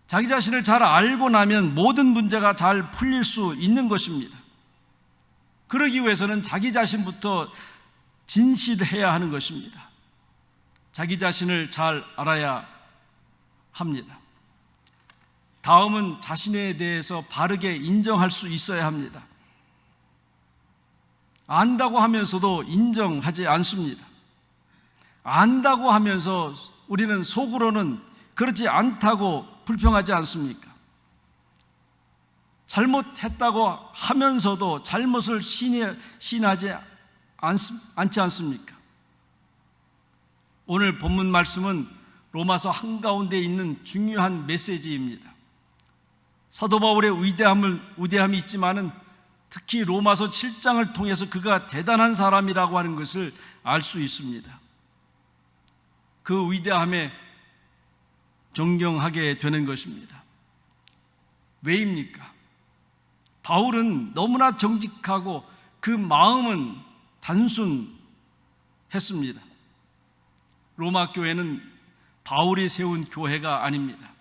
A: 자기 자신을 잘 알고 나면 모든 문제가 잘 풀릴 수 있는 것입니다. 그러기 위해서는 자기 자신부터 진실해야 하는 것입니다. 자기 자신을 잘 알아야 합니다. 다음은 자신에 대해서 바르게 인정할 수 있어야 합니다. 안다고 하면서도 인정하지 않습니다. 안다고 하면서 우리는 속으로는 그렇지 않다고 불평하지 않습니까? 잘못했다고 하면서도 잘못을 시인하지 않지 않습니까? 오늘 본문 말씀은 로마서 한가운데 있는 중요한 메시지입니다. 사도 바울의 위대함이 있지만은 특히 로마서 7장을 통해서 그가 대단한 사람이라고 하는 것을 알 수 있습니다. 그 위대함에 존경하게 되는 것입니다. 왜입니까? 바울은 너무나 정직하고 그 마음은 단순했습니다. 로마 교회는 바울이 세운 교회가 아닙니다.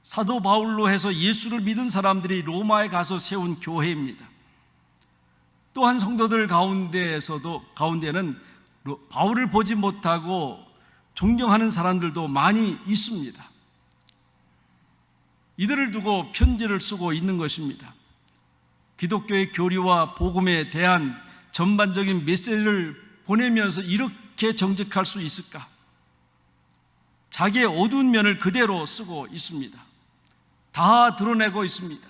A: 사도 바울로 해서 예수를 믿은 사람들이 로마에 가서 세운 교회입니다. 또한 성도들 가운데는 바울을 보지 못하고 존경하는 사람들도 많이 있습니다. 이들을 두고 편지를 쓰고 있는 것입니다. 기독교의 교리와 복음에 대한 전반적인 메시지를 보내면서 이렇게 정직할 수 있을까? 자기의 어두운 면을 그대로 쓰고 있습니다. 다 드러내고 있습니다.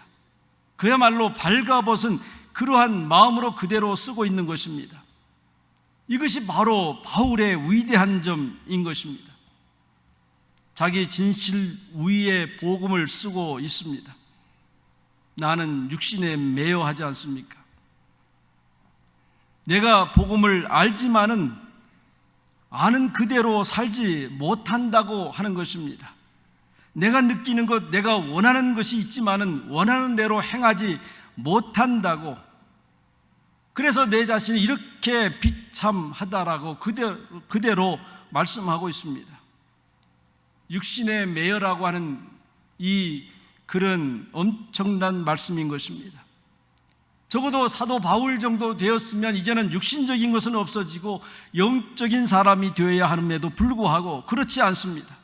A: 그야말로 발가벗은 그러한 마음으로 그대로 쓰고 있는 것입니다. 이것이 바로 바울의 위대한 점인 것입니다. 자기 진실 위에 복음을 쓰고 있습니다. 나는 육신에 매여하지 않습니까? 내가 복음을 알지만은 아는 그대로 살지 못한다고 하는 것입니다. 내가 느끼는 것, 내가 원하는 것이 있지만은 원하는 대로 행하지 못한다고, 그래서 내 자신이 이렇게 비참하다라고 그대로 말씀하고 있습니다. 육신의 매여라고 하는 이 글은 엄청난 말씀인 것입니다. 적어도 사도 바울 정도 되었으면 이제는 육신적인 것은 없어지고 영적인 사람이 되어야 함에도 불구하고 그렇지 않습니다.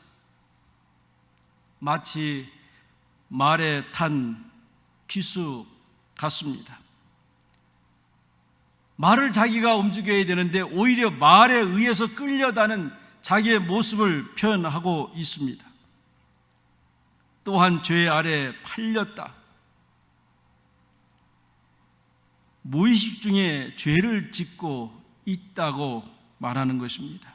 A: 마치 말에 탄 기수 같습니다. 말을 자기가 움직여야 되는데 오히려 말에 의해서 끌려다는 자기의 모습을 표현하고 있습니다. 또한 죄 아래 팔렸다. 무의식 중에 죄를 짓고 있다고 말하는 것입니다.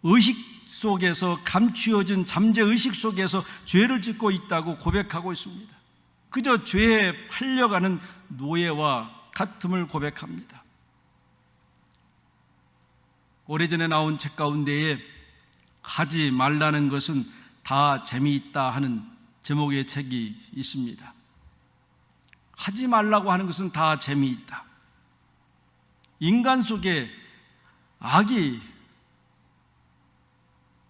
A: 의식 속에서 감추어진 잠재의식 속에서 죄를 짓고 있다고 고백하고 있습니다. 그저 죄에 팔려가는 노예와 같음을 고백합니다. 오래전에 나온 책 가운데에 하지 말라는 것은 다 재미있다 하는 제목의 책이 있습니다. 하지 말라고 하는 것은 다 재미있다. 인간 속에 악이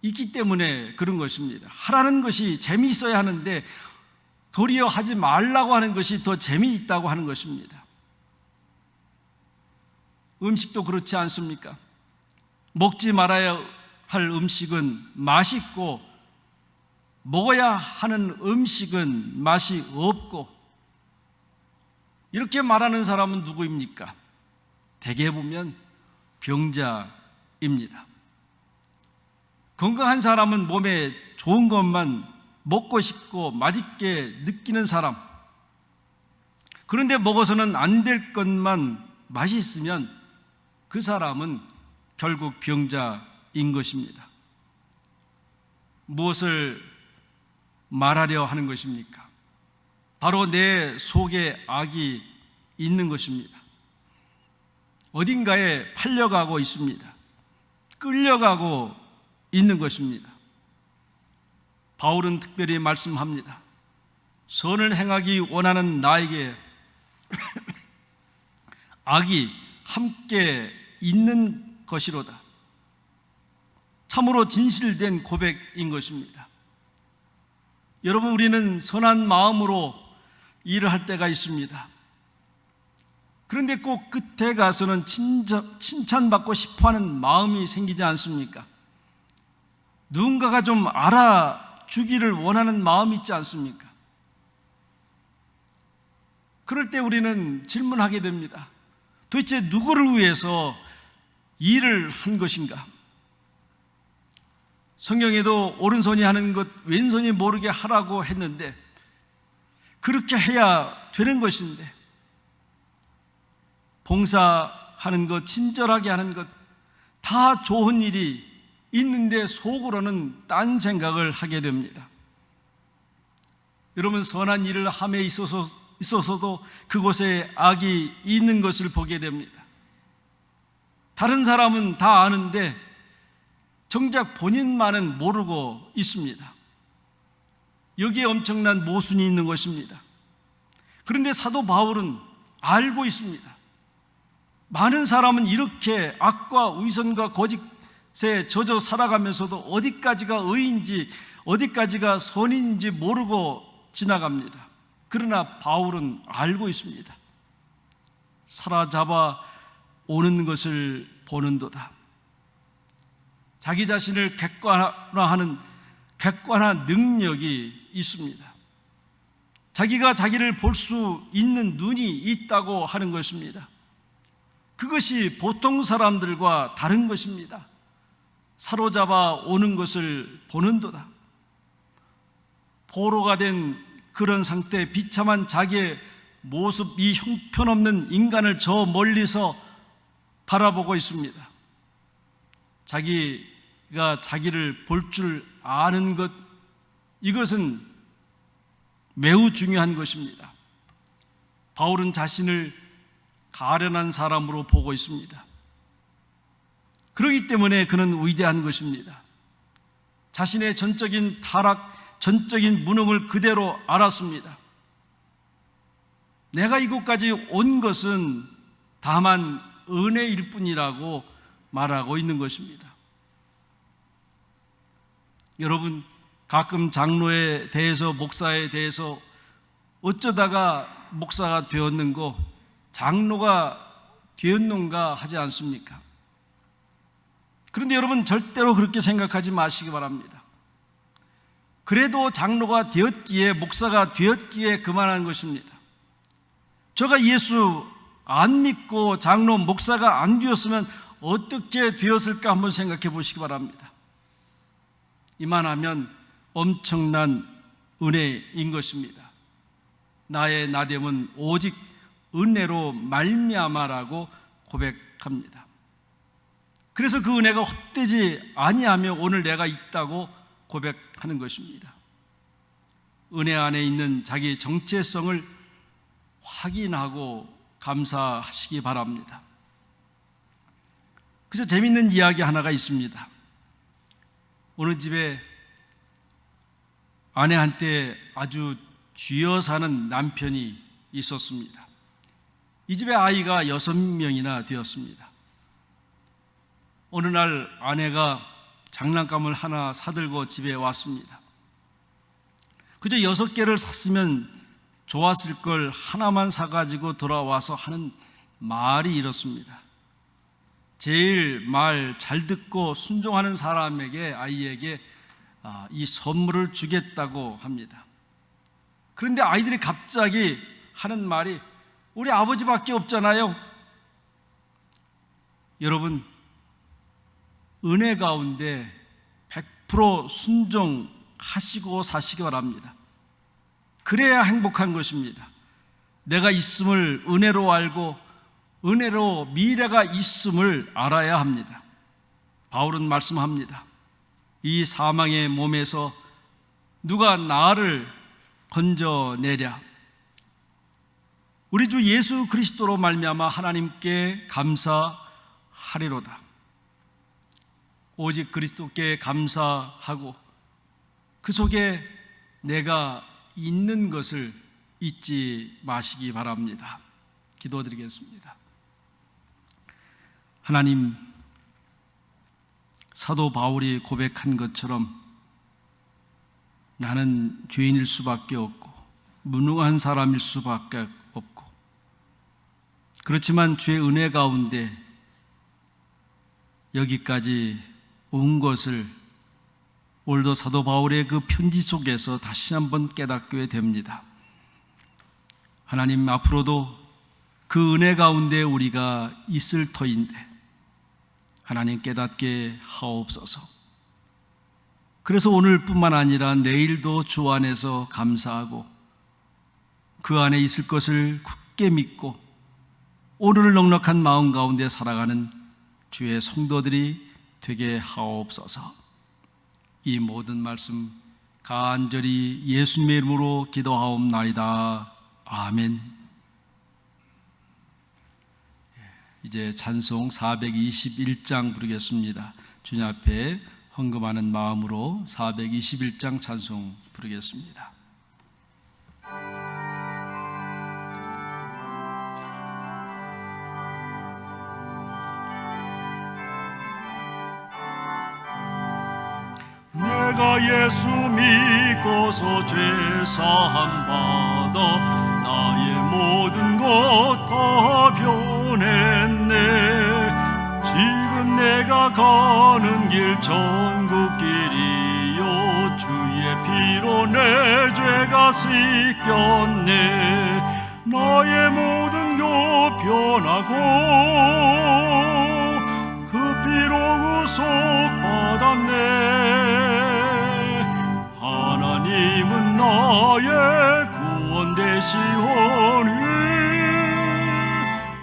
A: 있기 때문에 그런 것입니다. 하라는 것이 재미있어야 하는데 도리어 하지 말라고 하는 것이 더 재미있다고 하는 것입니다. 음식도 그렇지 않습니까? 먹지 말아야 할 음식은 맛있고 먹어야 하는 음식은 맛이 없고, 이렇게 말하는 사람은 누구입니까? 대개 보면 병자입니다. 건강한 사람은 몸에 좋은 것만 먹고 싶고 맛있게 느끼는 사람, 그런데 먹어서는 안 될 것만 맛있으면 그 사람은 결국 병자인 것입니다. 무엇을 말하려 하는 것입니까? 바로 내 속에 악이 있는 것입니다. 어딘가에 팔려가고 있습니다. 끌려가고 있는 것입니다. 바울은 특별히 말씀합니다. 선을 행하기 원하는 나에게 악이 함께 있는 것이로다. 참으로 진실된 고백인 것입니다. 여러분, 우리는 선한 마음으로 일을 할 때가 있습니다. 그런데 꼭 끝에 가서는 칭찬받고 싶어하는 마음이 생기지 않습니까? 누군가가 좀 알아주기를 원하는 마음이 있지 않습니까? 그럴 때 우리는 질문하게 됩니다. 도대체 누구를 위해서 일을 한 것인가? 성경에도 오른손이 하는 것 왼손이 모르게 하라고 했는데 그렇게 해야 되는 것인데, 봉사하는 것, 친절하게 하는 것 다 좋은 일이 있는데 속으로는 딴 생각을 하게 됩니다. 여러분, 선한 일을 함에 있어서도 그곳에 악이 있는 것을 보게 됩니다. 다른 사람은 다 아는데 정작 본인만은 모르고 있습니다. 여기에 엄청난 모순이 있는 것입니다. 그런데 사도 바울은 알고 있습니다. 많은 사람은 이렇게 악과 위선과 거짓에 젖어 살아가면서도 어디까지가 의인지 어디까지가 선인지 모르고 지나갑니다. 그러나 바울은 알고 있습니다. 사로잡아 오는 것을 보는도다. 자기 자신을 객관화하는 객관화 능력이 있습니다. 자기가 자기를 볼 수 있는 눈이 있다고 하는 것입니다. 그것이 보통 사람들과 다른 것입니다. 사로잡아 오는 것을 보는도다. 포로가 된 그런 상태, 비참한 자기의 모습, 이 형편없는 인간을 저 멀리서 바라보고 있습니다. 자기가 자기를 볼 줄 아는 것, 이것은 매우 중요한 것입니다. 바울은 자신을 가련한 사람으로 보고 있습니다. 그렇기 때문에 그는 위대한 것입니다. 자신의 전적인 타락, 전적인 무능을 그대로 알았습니다. 내가 이곳까지 온 것은 다만 은혜일 뿐이라고 말하고 있는 것입니다. 여러분, 가끔 장로에 대해서, 목사에 대해서 어쩌다가 목사가 되었는고 장로가 되었는가 하지 않습니까? 그런데 여러분, 절대로 그렇게 생각하지 마시기 바랍니다. 그래도 장로가 되었기에, 목사가 되었기에 그만한 것입니다. 저가 예수 안 믿고 장로, 목사가 안 되었으면 어떻게 되었을까 한번 생각해 보시기 바랍니다. 이만하면 엄청난 은혜인 것입니다. 나의 나됨은 오직 은혜로 말미암아라고 고백합니다. 그래서 그 은혜가 헛되지 아니하며 오늘 내가 있다고 고백하는 것입니다. 은혜 안에 있는 자기 정체성을 확인하고 감사하시기 바랍니다. 그저 재밌는 이야기 하나가 있습니다. 어느 집에 아내한테 아주 쥐어 사는 남편이 있었습니다. 이 집에 아이가 6명이나 되었습니다. 어느 날 아내가 장난감을 하나 사들고 집에 왔습니다. 그저 6개를 샀으면 좋았을 걸 하나만 사가지고 돌아와서 하는 말이 이렇습니다. 제일 말 잘 듣고 순종하는 사람에게, 아이에게 이 선물을 주겠다고 합니다. 그런데 아이들이 갑자기 하는 말이 우리 아버지밖에 없잖아요. 여러분, 은혜 가운데 100% 순종하시고 사시기 바랍니다. 그래야 행복한 것입니다. 내가 있음을 은혜로 알고 은혜로 미래가 있음을 알아야 합니다. 바울은 말씀합니다. 이 사망의 몸에서 누가 나를 건져내랴. 우리 주 예수 그리스도로 말미암아 하나님께 감사하리로다. 오직 그리스도께 감사하고 그 속에 내가 있는 것을 잊지 마시기 바랍니다. 기도드리겠습니다. 하나님, 사도 바울이 고백한 것처럼 나는 죄인일 수밖에 없고 무능한 사람일 수밖에 없고, 그렇지만 주의 은혜 가운데 여기까지 온 것을 오늘도 사도 바울의 그 편지 속에서 다시 한번 깨닫게 됩니다. 하나님, 앞으로도 그 은혜 가운데 우리가 있을 터인데 하나님 깨닫게 하옵소서. 그래서 오늘뿐만 아니라 내일도 주 안에서 감사하고 그 안에 있을 것을 굳게 믿고 오늘 넉넉한 마음 가운데 살아가는 주의 성도들이 되게 하옵소서. 이 모든 말씀 간절히 예수님의 이름으로 기도하옵나이다. 아멘. 이제 찬송 421장 부르겠습니다. 주님 앞에 헌금하는 마음으로 421장 찬송 부르겠습니다. 내가 예수 믿고서 죄사함 받아 나의 모든 것 다 변했네. 지금 내가 가는 길 천국 길이요 주의 피로 내 죄가 씻겼네. 나의 모든 것 변하고 그 피로 구속 받았네. 하나님은 나의 구원 되시오니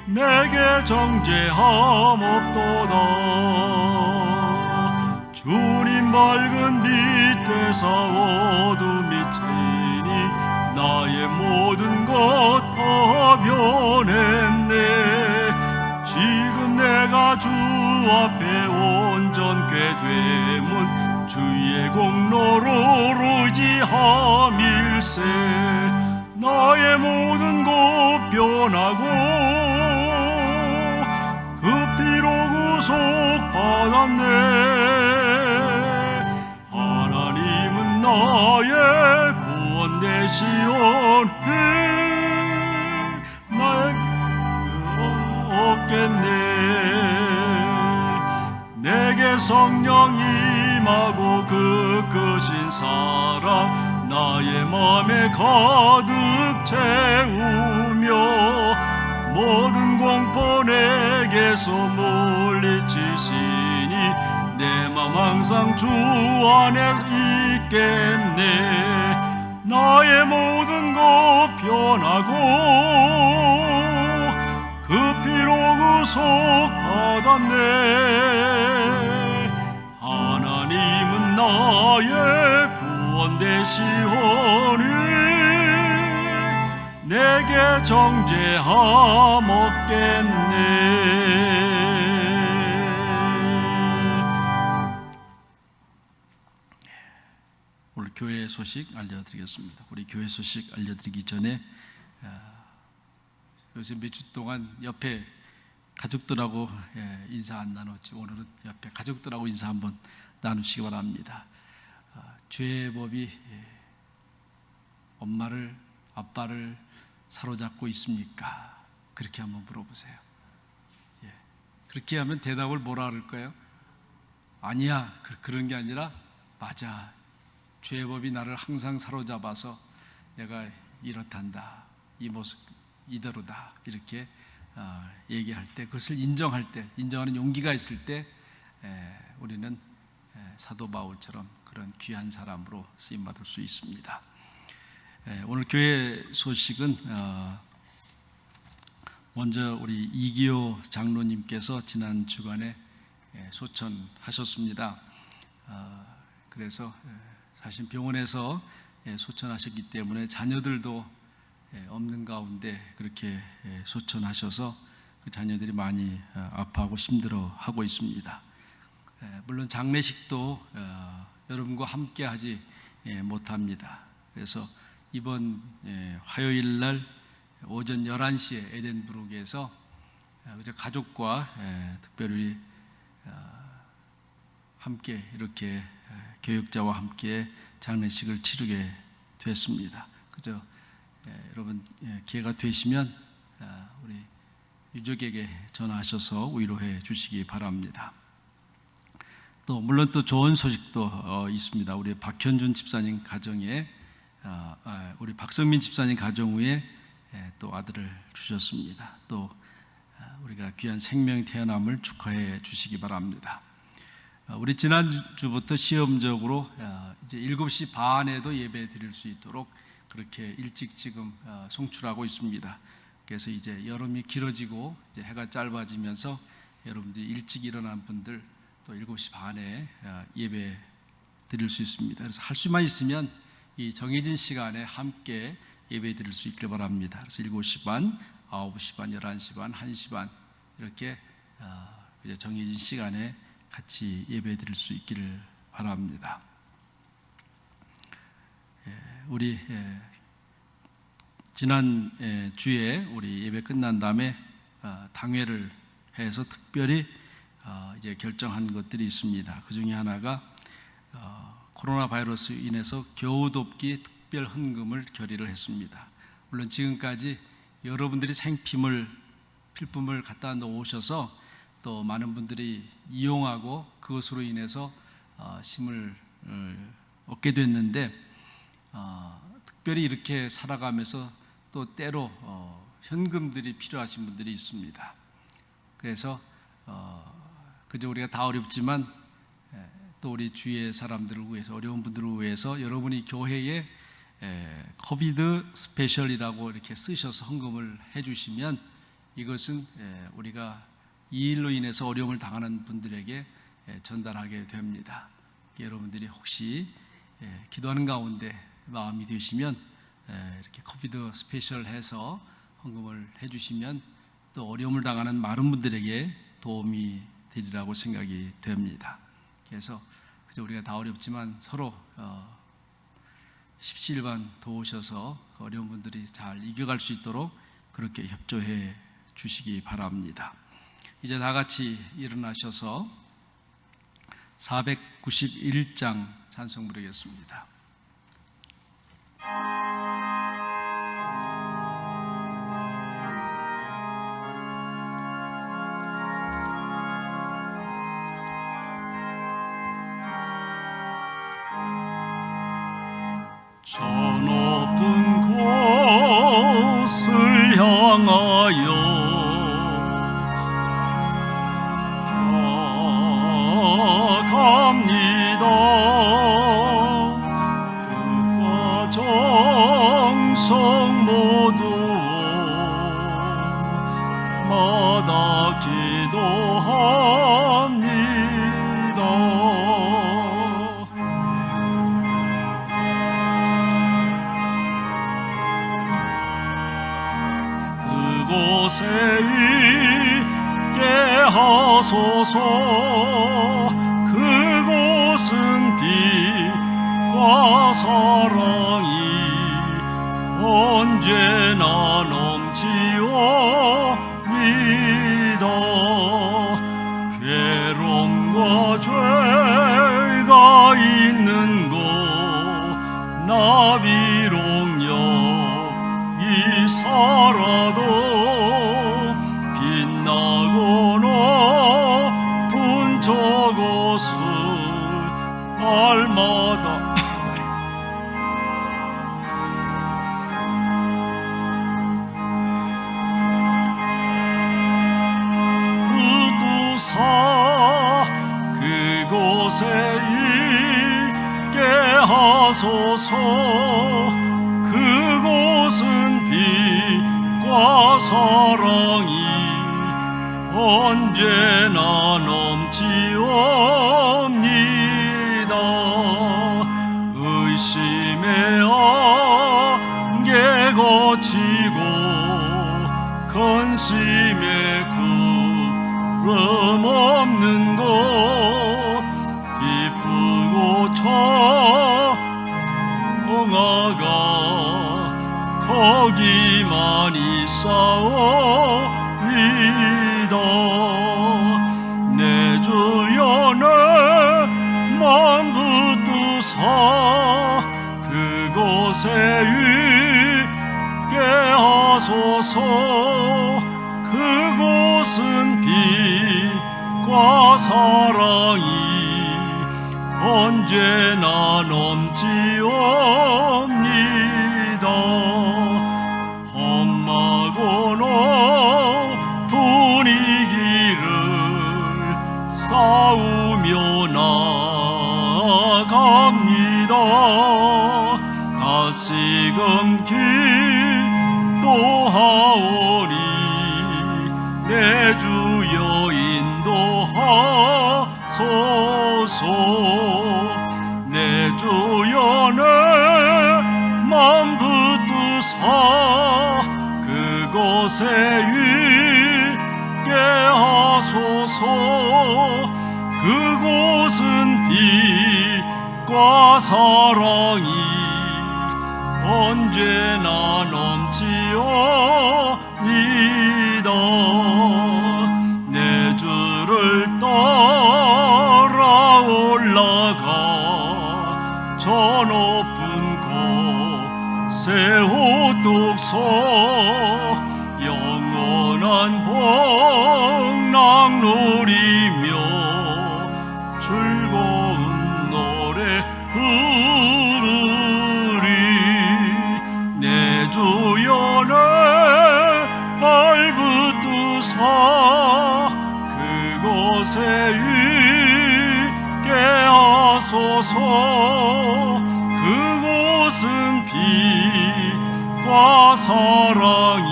A: 내게 정죄함 없도다. 주님 밝은 빛 되사 어둠이 채니 나의 모든 것 다 변했네. 지금 내가 주 앞에 온전케 되면 주의 공로로 의지함일세. 나의 모든 것 변하고 그 피로 구속 받았네. 하나님은 나의 구원 되시오니 나의 없겠네. 내게 성령 임하고 그 크신 사랑 나의 맘에 가득 채우며 모든 공포 내게서 물리치시니 내 맘 항상 주 안에 있겠네. 나의 모든 것 변하고 그 피로 구속받았네. 하나님은 나의 구원 되시오니 내게 정죄함없겠네. 오늘 교회 소식 알려드리겠습니다. 우리 교회 소식 알려드리기 전에 요새 몇 주 동안 옆에 가족들하고 인사 안 나눴지. 오늘은 옆에 가족들하고 인사 한번 나누시기 바랍니다. 죄의 법이 엄마를, 아빠를 사로잡고 있습니까? 그렇게 한번 물어보세요. 그렇게 하면 대답을 뭐라 그럴까요? 아니야, 그런 게 아니라 맞아, 죄의 법이 나를 항상 사로잡아서 내가 이렇단다, 이 모습 이대로다, 이렇게 얘기할 때, 그것을 인정할 때, 인정하는 용기가 있을 때 우리는 사도 바울처럼 그런 귀한 사람으로 쓰임받을 수 있습니다. 오늘 교회 소식은 먼저 우리 이기호 장로님께서 지난 주간에 소천하셨습니다. 그래서 사실 병원에서 소천하셨기 때문에 자녀들도 없는 가운데 그렇게 소천하셔서 그 자녀들이 많이 아파하고 힘들어하고 있습니다. 물론 장례식도 여러분과 함께 하지 못합니다. 그래서 이번 화요일 날 오전 11시에 에덴브룩에서 가족과 특별히 함께 이렇게 교육자와 함께 장례식을 치르게 됐습니다. 그저 여러분 기회가 되시면 우리 유족에게 전화하셔서 위로해 주시기 바랍니다. 또 물론 또 좋은 소식도 있습니다. 우리 박현준 집사님 가정에 우리 박성민 집사님 가정 후에 또 아들을 주셨습니다. 또 우리가 귀한 생명 태어남을 축하해 주시기 바랍니다. 우리 지난주부터 시험적으로 이제 7시 반에도 예배 드릴 수 있도록 그렇게 일찍 지금 송출하고 있습니다. 그래서 이제 여름이 길어지고 이제 해가 짧아지면서 여러분들이 일찍 일어난 분들 또 7시 반에 예배 드릴 수 있습니다. 그래서 할 수만 있으면 이 정해진 시간에 함께 예배 드릴 수 있길 바랍니다. 그래서 7시 반, 9시 반, 11시 반, 1시 반 이렇게 정해진 시간에 같이 예배 드릴 수 있기를 바랍니다. 우리 지난 주에 우리 예배 끝난 다음에 당회를 해서 특별히 이제 결정한 것들이 있습니다. 그 중에 하나가 코로나 바이러스 인해서 겨우돕기 특별 헌금을 결의를 했습니다. 물론 지금까지 여러분들이 필품을 갖다 놓으셔서 또 많은 분들이 이용하고 그것으로 인해서 힘을 얻게 됐는데 특별히 이렇게 살아가면서 또 때로 현금들이 필요하신 분들이 있습니다. 그래서 그저 우리가 다 어렵지만 또 우리 주위의 사람들을 위해서, 어려운 분들을 위해서 여러분이 교회에 코비드 스페셜이라고 이렇게 쓰셔서 헌금을 해주시면 이것은 우리가 이 일로 인해서 어려움을 당하는 분들에게 전달하게 됩니다. 여러분들이 혹시 기도하는 가운데 마음이 되시면 이렇게 코비드 스페셜 해서 헌금을 해주시면 또 어려움을 당하는 많은 분들에게 도움이 되리라고 생각이 됩니다. 그래서 그저 우리가 다 어렵지만 서로 십시일반 도우셔서 어려운 분들이 잘 이겨갈 수 있도록 그렇게 협조해 주시기 바랍니다. 이제 다 같이 일어나셔서 491장 찬송 부르겠습니다. 저 높은 곳을 향하여 갑니다. 뜻과 정성 모두 그곳에 있게 하소서. 그곳은 빛과 사랑이 언제나 넘치옵니다. 괴로움과 죄가 있는 곳 나 비록 여기 살아도 빛나고 높은 저곳을 날마다 흩으사 그곳에 있게 하소서. 그곳은 빛과 사랑이 언제나 넘치옵니다. 의심의 안개 거치고 근심의 구름 없는 곳 기쁘고 청아가 거기만 있사오리다. 내 주여 내 맘 붙드사 그곳에 있게 하소서. 그곳은 빛과 사랑이 언제나 넘치옵니다. 험하고 높은 이 길을 싸우며 나아갑니다. 다시금 기도하오니 내 주여 인도하소서. 내 주여 내 맘 붙드사 그곳에 있게 하소서. 그곳은 빛과 사랑이 언제나 넘치옵니다. 내 주를 따라 올라가 저 높은 곳에 우뚝 서 영원한 복락 누리며 즐거운 노래 부르리. 내 주여 내 발 붙드사 그곳에 있게 하소서. 그곳은 빛과 사랑이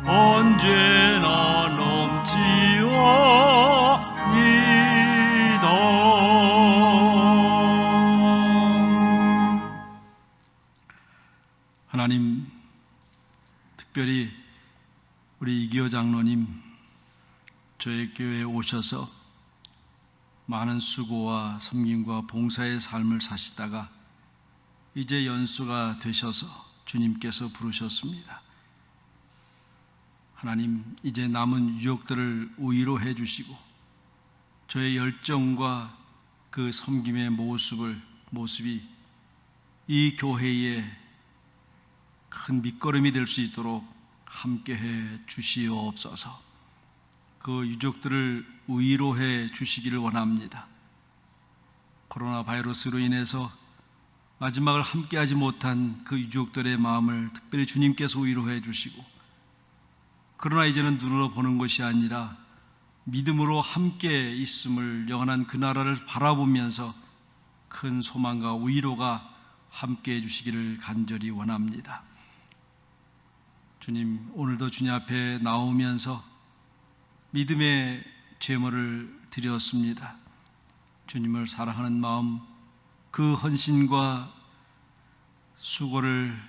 A: 언제나 넘치옵니다. 하나님, 특별히 우리 이기호 장로님 저희 교회에 오셔서 많은 수고와 섬김과 봉사의 삶을 사시다가 이제 연수가 되셔서 주님께서 부르셨습니다. 하나님, 이제 남은 유족들을 위로해 주시고 저의 열정과 그 섬김의 모습이 이 교회의 큰 밑거름이 될 수 있도록 함께해 주시옵소서. 그 유족들을 위로해 주시기를 원합니다. 코로나 바이러스로 인해서 마지막을 함께하지 못한 그 유족들의 마음을 특별히 주님께서 위로해 주시고, 그러나 이제는 눈으로 보는 것이 아니라 믿음으로 함께 있음을, 영원한 그 나라를 바라보면서 큰 소망과 위로가 함께 해주시기를 간절히 원합니다. 주님, 오늘도 주님 앞에 나오면서 믿음의 제물을 드렸습니다. 주님을 사랑하는 마음, 그 헌신과 수고를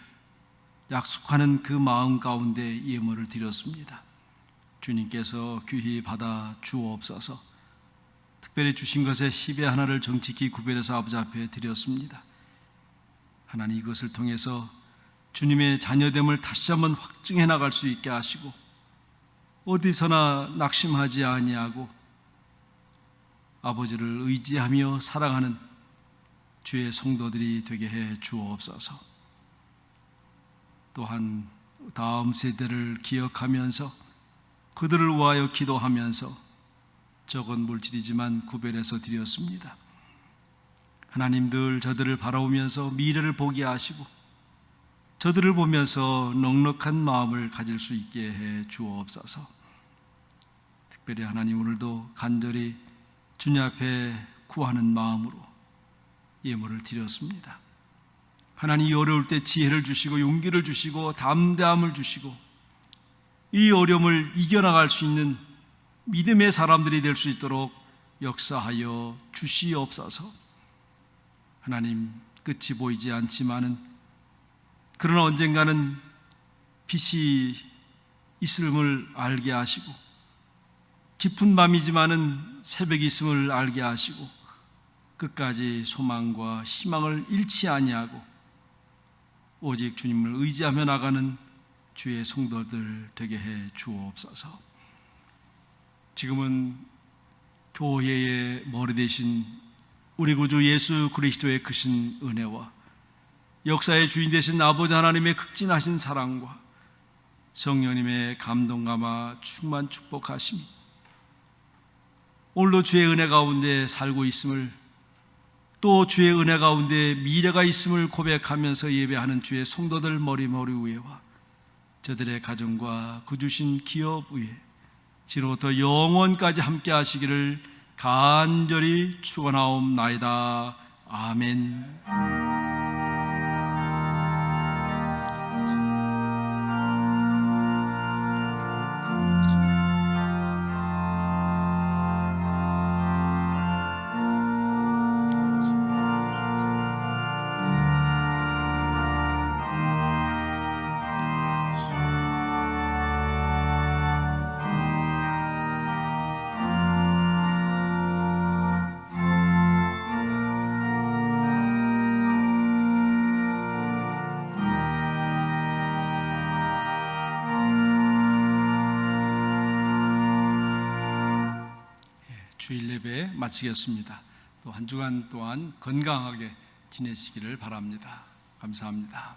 A: 약속하는 그 마음 가운데 예물을 드렸습니다. 주님께서 귀히 받아 주옵소서. 특별히 주신 것의 10의 하나를 정직히 구별해서 아버지 앞에 드렸습니다. 하나님, 이것을 통해서 주님의 자녀됨을 다시 한번 확증해 나갈 수 있게 하시고 어디서나 낙심하지 아니하고 아버지를 의지하며 사랑하는 주의 성도들이 되게 해 주옵소서. 또한 다음 세대를 기억하면서 그들을 위하여 기도하면서 적은 물질이지만 구별해서 드렸습니다. 하나님, 늘 저들을 바라보면서 미래를 보게 하시고 저들을 보면서 넉넉한 마음을 가질 수 있게 해 주옵소서. 특별히 하나님, 오늘도 간절히 주님 앞에 구하는 마음으로 예물을 드렸습니다. 하나님, 이 어려울 때 지혜를 주시고 용기를 주시고 담대함을 주시고 이 어려움을 이겨나갈 수 있는 믿음의 사람들이 될 수 있도록 역사하여 주시옵소서. 하나님, 끝이 보이지 않지만은 그러나 언젠가는 빛이 있음을 알게 하시고 깊은 밤이지만은 새벽이 있음을 알게 하시고 끝까지 소망과 희망을 잃지 아니하고 오직 주님을 의지하며 나가는 주의 성도들 되게 해 주옵소서. 지금은 교회의 머리 되신 우리 구주 예수 그리스도의 크신 은혜와 역사의 주인 되신 아버지 하나님의 극진하신 사랑과 성령님의 감동감화 충만 축복하심이 오늘도 주의 은혜 가운데 살고 있음을, 또 주의 은혜 가운데 미래가 있음을 고백하면서 예배하는 주의 성도들 머리 위에와 저들의 가정과 그 주신 기업 위에 지금부터 영원까지 함께 하시기를 간절히 축원하옵나이다. 아멘. 주일 예배 마치겠습니다. 또 한 주간 동안 건강하게 지내시기를 바랍니다. 감사합니다.